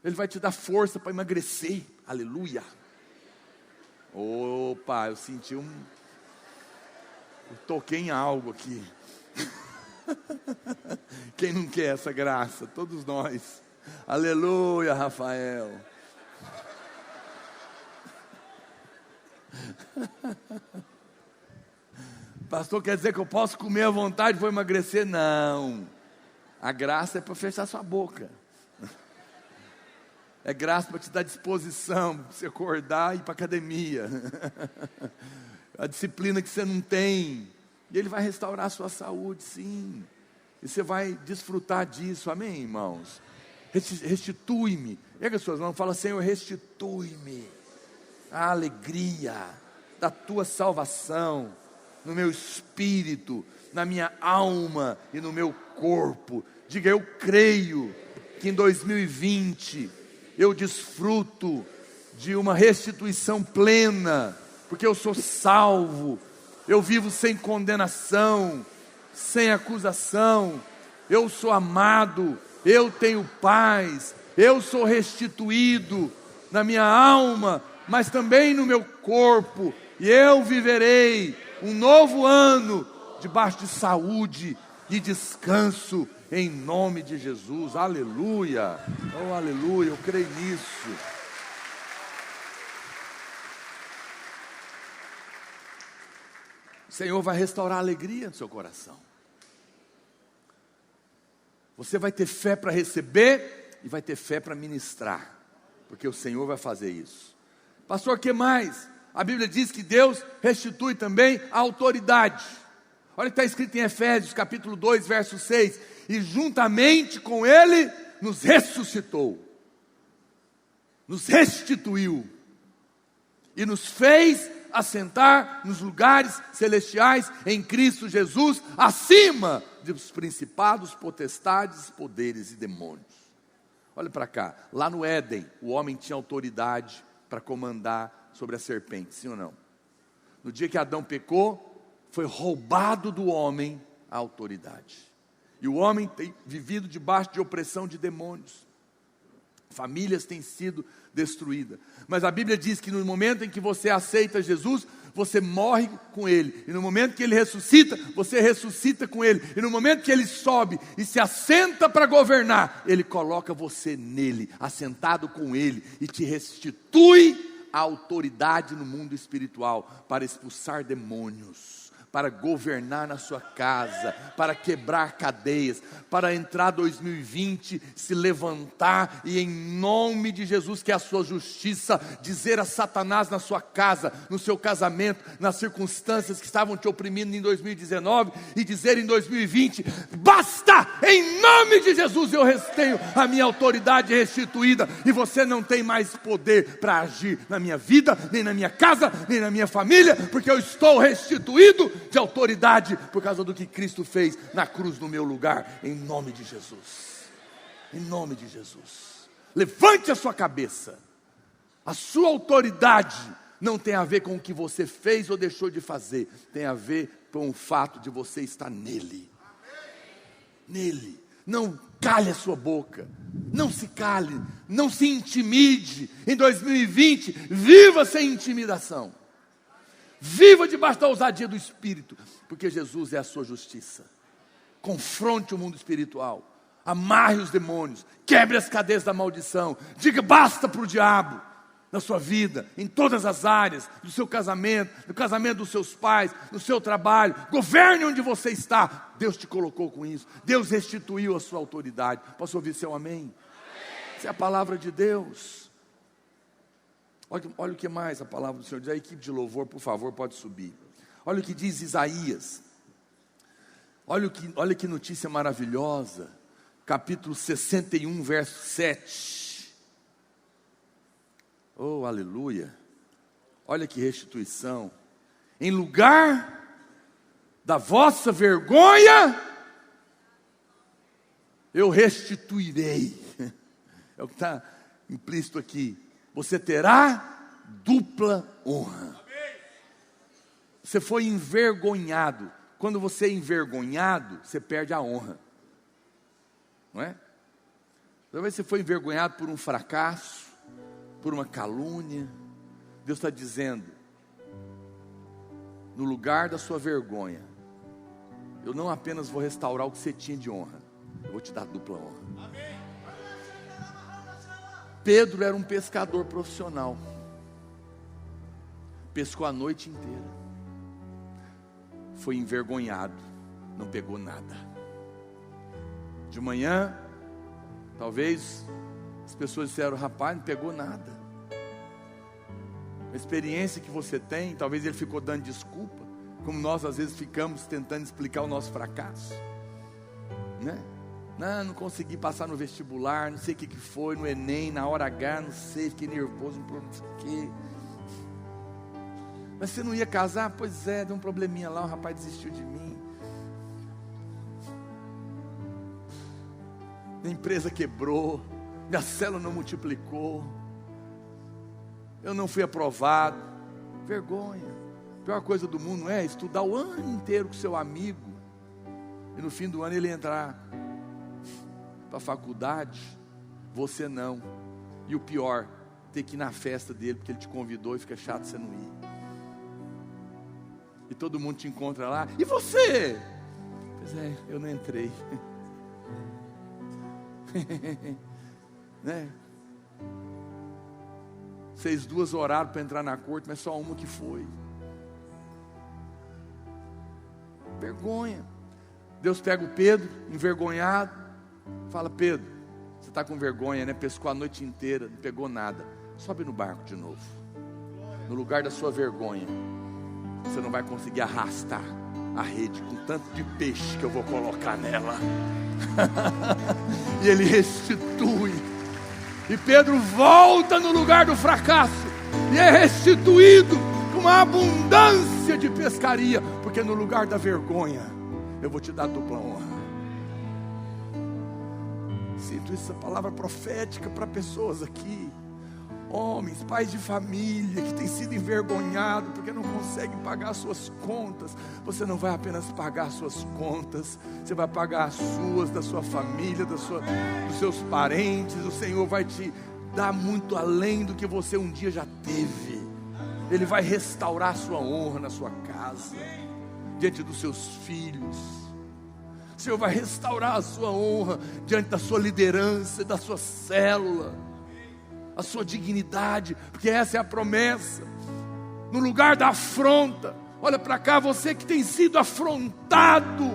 Ele vai te dar força para emagrecer. Aleluia. Opa, eu senti eu toquei em algo aqui. Quem não quer essa graça? Todos nós. Aleluia, Rafael. Pastor, quer dizer que eu posso comer à vontade e vou emagrecer? Não. A graça é para fechar sua boca. É graça para te dar disposição, para você acordar e ir para a academia. A disciplina que você não tem. E Ele vai restaurar a sua saúde, sim. E você vai desfrutar disso, amém, irmãos? Restitui-me. Pega as suas mãos e fala: Senhor, restitui-me a alegria da tua salvação no meu espírito, na minha alma e no meu corpo. Diga: eu creio que em 2020 eu desfruto de uma restituição plena, porque eu sou salvo, eu vivo sem condenação, sem acusação, eu sou amado, eu tenho paz, eu sou restituído na minha alma, mas também no meu corpo, e eu viverei um novo ano debaixo de saúde e descanso, em nome de Jesus. Aleluia, oh aleluia, eu creio nisso. O Senhor vai restaurar a alegria no seu coração. Você vai ter fé para receber e vai ter fé para ministrar, porque o Senhor vai fazer isso. Pastor, o que mais? A Bíblia diz que Deus restitui também a autoridade. Olha o que está escrito em Efésios capítulo 2, verso 6. E juntamente com Ele nos ressuscitou, nos restituiu e nos fez assentar nos lugares celestiais em Cristo Jesus, acima dos principados, potestades, poderes e demônios. Olha para cá, lá no Éden, o homem tinha autoridade para comandar sobre a serpente, sim ou não? No dia que Adão pecou, foi roubado do homem a autoridade. E o homem tem vivido debaixo de opressão de demônios. Famílias têm sido destruídas. Mas a Bíblia diz que no momento em que você aceita Jesus, você morre com Ele. E no momento que Ele ressuscita, você ressuscita com Ele. E no momento que Ele sobe e se assenta para governar, Ele coloca você nele, assentado com Ele, e te restitui a autoridade no mundo espiritual para expulsar demônios, para governar na sua casa, para quebrar cadeias, para entrar 2020, se levantar e em nome de Jesus, que é a sua justiça, dizer a Satanás na sua casa, no seu casamento, nas circunstâncias que estavam te oprimindo em 2019 e dizer em 2020, basta, em nome de Jesus eu tenho a minha autoridade restituída e você não tem mais poder para agir na minha vida, nem na minha casa, nem na minha família, porque eu estou restituído de autoridade por causa do que Cristo fez na cruz no meu lugar, em nome de Jesus. Em nome de Jesus. Levante a sua cabeça. A sua autoridade não tem a ver com o que você fez ou deixou de fazer, tem a ver com o fato de você estar nele. Nele. Não cale a sua boca, não se cale, não se intimide. Em 2020, viva sem intimidação. Viva debaixo da ousadia do Espírito, porque Jesus é a sua justiça. Confronte o mundo espiritual, amarre os demônios, quebre as cadeias da maldição, diga basta para o diabo na sua vida, em todas as áreas, do seu casamento, no casamento dos seus pais, no seu trabalho, governe onde você está. Deus te colocou com isso, Deus restituiu a sua autoridade. Posso ouvir seu amém? Essa é a palavra de Deus. Olha o que mais a palavra do Senhor diz. A equipe de louvor, por favor, pode subir. Olha o que diz Isaías. Olha que notícia maravilhosa. Capítulo 61, verso 7. Oh, aleluia. Olha que restituição. Em lugar da vossa vergonha, eu restituirei. É o que está implícito aqui. Você terá dupla honra. Você foi envergonhado. Quando você é envergonhado, você perde a honra. Não é? Talvez você foi envergonhado por um fracasso, por uma calúnia. Deus está dizendo, no lugar da sua vergonha, eu não apenas vou restaurar o que você tinha de honra, eu vou te dar dupla honra. Amém. Pedro era um pescador profissional, pescou a noite inteira, foi envergonhado, não pegou nada. De manhã, talvez as pessoas disseram, rapaz, não pegou nada. A experiência que você tem, talvez ele ficou dando desculpa, como nós às vezes ficamos tentando explicar o nosso fracasso, né? Não consegui passar no vestibular, não sei o que foi, no Enem, na hora H, não sei, fiquei nervoso, não sei o que. Mas você não ia casar? Pois é, deu um probleminha lá, o rapaz desistiu de mim. Minha empresa quebrou, minha célula não multiplicou, eu não fui aprovado. Vergonha. A pior coisa do mundo é estudar o ano inteiro com seu amigo e no fim do ano ele entrar para a faculdade, você não. E o pior, ter que ir na festa dele porque ele te convidou e fica chato você não ir. E todo mundo te encontra lá. E você? Pois é, eu não entrei. Né? Vocês duas oraram para entrar na corte, mas só uma que foi. Vergonha. Deus pega o Pedro, envergonhado, fala, Pedro, você está com vergonha, né? Pescou a noite inteira, não pegou nada. Sobe no barco de novo. No lugar da sua vergonha, você não vai conseguir arrastar a rede com tanto de peixe que eu vou colocar nela. E ele restitui. E Pedro volta no lugar do fracasso e é restituído com uma abundância de pescaria, porque no lugar da vergonha eu vou te dar dupla honra. Sinto essa palavra profética para pessoas aqui, homens, pais de família que têm sido envergonhados porque não conseguem pagar suas contas. Você não vai apenas pagar suas contas, você vai pagar as suas, da sua família, dos seus parentes. O Senhor vai te dar muito além do que você um dia já teve. Ele vai restaurar a sua honra na sua casa, diante dos seus filhos. O Senhor vai restaurar a sua honra diante da sua liderança, da sua célula, a sua dignidade, porque essa é a promessa. No lugar da afronta, Olha para cá, você que tem sido afrontado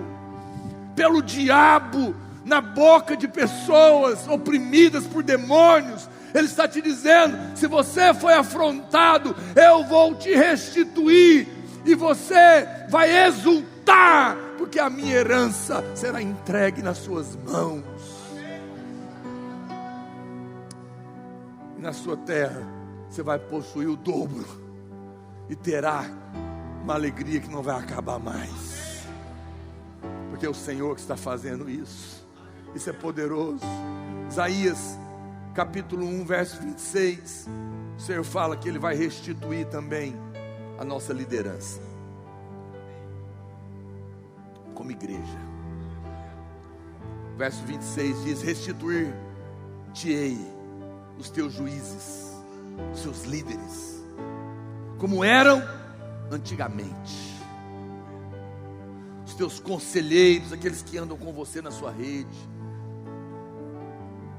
pelo diabo, na boca de pessoas oprimidas por demônios. Ele está te dizendo: se você foi afrontado, eu vou te restituir, e você vai exultar, porque a minha herança será entregue nas suas mãos. E na sua terra você vai possuir o dobro, e terá uma alegria que não vai acabar mais, porque é o Senhor que está fazendo isso. Isso é poderoso. Isaías capítulo 1, verso 26, o Senhor fala que Ele vai restituir também a nossa liderança como igreja. Verso 26 diz: restituir-te-ei os teus juízes, os seus líderes, como eram antigamente. Os teus conselheiros, aqueles que andam com você na sua rede,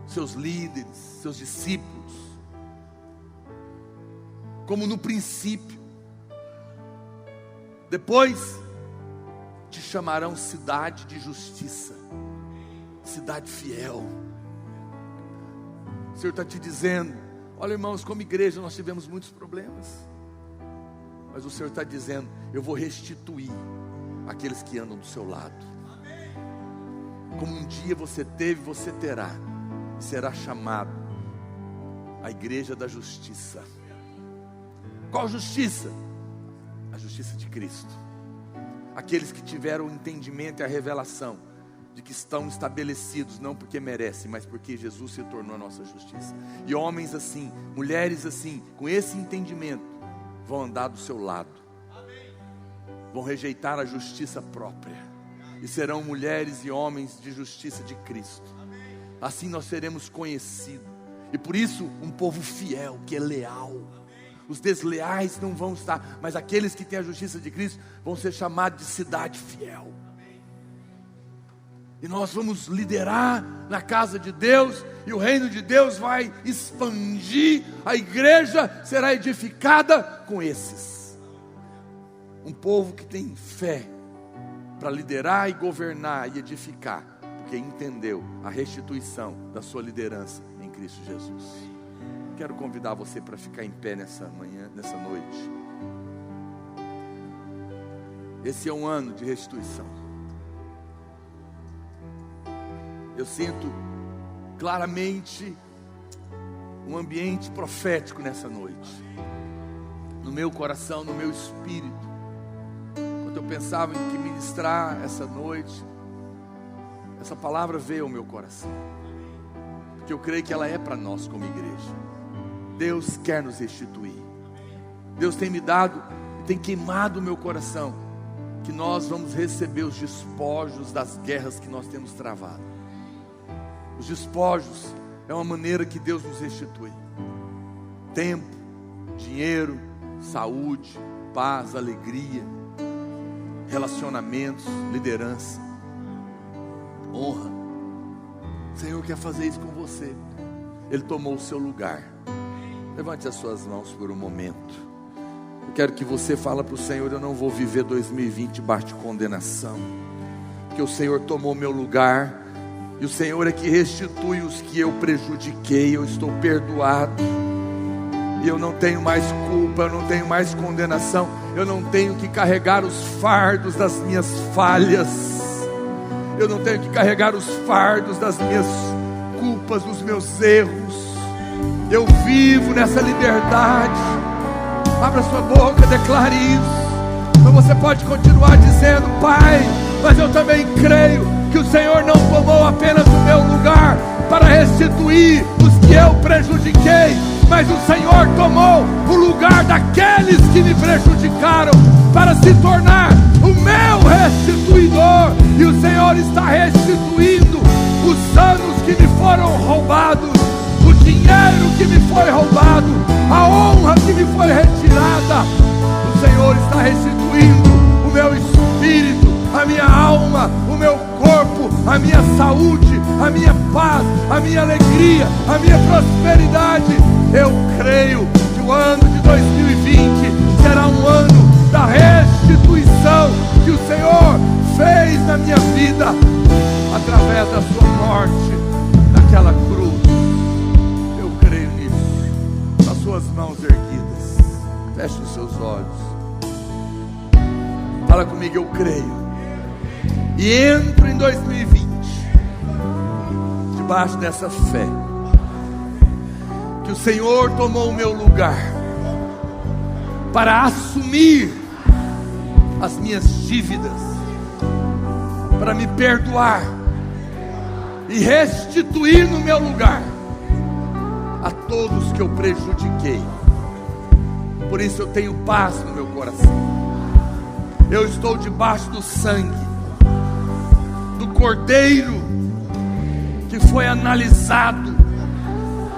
seus líderes, seus discípulos, como no princípio. Depois te chamarão cidade de justiça, cidade fiel. O Senhor está te dizendo: olha, irmãos, como igreja nós tivemos muitos problemas, mas o Senhor está dizendo: eu vou restituir aqueles que andam do seu lado. Como um dia você teve, você terá. Será chamado a igreja da justiça. Qual justiça? A justiça de Cristo. Aqueles que tiveram o entendimento e a revelação de que estão estabelecidos não porque merecem, mas porque Jesus se tornou a nossa justiça. E homens assim, mulheres assim, com esse entendimento, vão andar do seu lado, vão rejeitar a justiça própria, e serão mulheres e homens de justiça de Cristo. Assim nós seremos conhecidos, e por isso um povo fiel, que é leal. Os desleais não vão estar, mas aqueles que têm a justiça de Cristo vão ser chamados de cidade fiel. E nós vamos liderar na casa de Deus, e o reino de Deus vai expandir. A igreja será edificada com esses. Um povo que tem fé para liderar e governar e edificar, porque entendeu a restituição da sua liderança em Cristo Jesus. Quero convidar você para ficar em pé nessa manhã, nessa noite. Esse é um ano de restituição. Eu sinto claramente um ambiente profético nessa noite, no meu coração, no meu espírito. Quando eu pensava em que ministrar essa noite, essa palavra veio ao meu coração, porque eu creio que ela é para nós como igreja. Deus quer nos restituir. Deus tem me dado e tem queimado o meu coração, que nós vamos receber os despojos das guerras que nós temos travado. Os despojos é uma maneira que Deus nos restitui: tempo, dinheiro, saúde, paz, alegria, relacionamentos, liderança, honra. O Senhor quer fazer isso com você. Ele tomou o seu lugar. Levante as suas mãos por um momento. Eu quero que você fale para o Senhor: eu não vou viver 2020 debaixo de condenação, porque o Senhor tomou meu lugar, e o Senhor é que restitui os que eu prejudiquei. Eu estou perdoado, e eu não tenho mais culpa, eu não tenho mais condenação. Eu não tenho que carregar os fardos das minhas falhas, eu não tenho que carregar os fardos das minhas culpas, dos meus erros. Eu vivo nessa liberdade. Abra sua boca, declare isso. Mas você pode continuar dizendo: Pai, mas eu também creio que o Senhor não tomou apenas o meu lugar para restituir os que eu prejudiquei, mas o Senhor tomou o lugar daqueles que me prejudicaram para se tornar o meu restituidor. E o Senhor está restituindo os anos que me foram roubados, o dinheiro que me foi roubado, a honra que me foi retirada. O Senhor está restituindo o meu espírito, a minha alma, o meu corpo, a minha saúde, a minha paz, a minha alegria, a minha prosperidade. Eu creio que o ano de 2020 será um ano da restituição vida através da sua morte naquela cruz. Eu creio nisso. Com as suas mãos erguidas, feche os seus olhos. Fala comigo, eu creio. E entro em 2020 debaixo dessa fé, que o Senhor tomou o meu lugar para assumir as minhas dívidas, para me perdoar e restituir no meu lugar a todos que eu prejudiquei. Por isso eu tenho paz no meu coração. Eu estou debaixo do sangue do Cordeiro, que foi analisado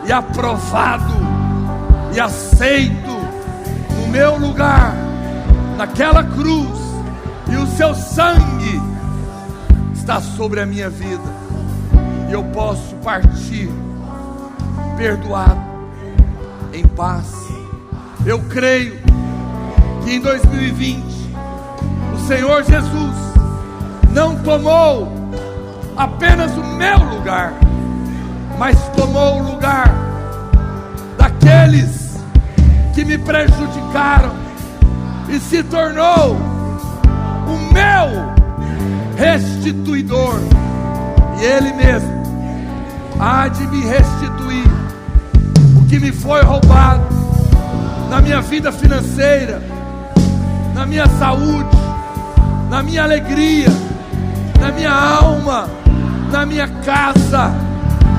e aprovado e aceito no meu lugar, naquela cruz, e o seu sangue está sobre a minha vida, e eu posso partir perdoado, em paz. Eu creio que em 2020 o Senhor Jesus não tomou apenas o meu lugar, mas tomou o lugar daqueles que me prejudicaram e se tornou o meu restituidor. E Ele mesmo há de me restituir o que me foi roubado na minha vida financeira, na minha saúde, na minha alegria, na minha alma, na minha casa.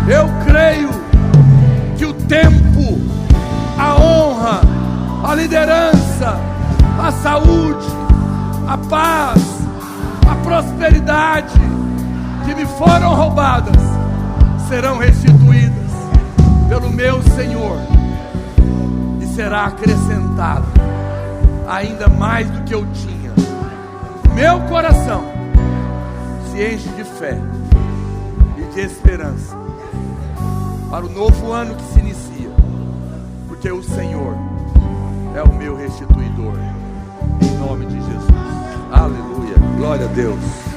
Eu creio que o tempo, a honra, a liderança, a saúde, a paz, a prosperidade que me foram roubadas serão restituídas pelo meu Senhor, e será acrescentado ainda mais do que eu tinha. Meu coração se enche de fé e de esperança para o novo ano que se inicia, porque o Senhor é o meu restituidor, em nome de Jesus. Aleluia, glória a Deus.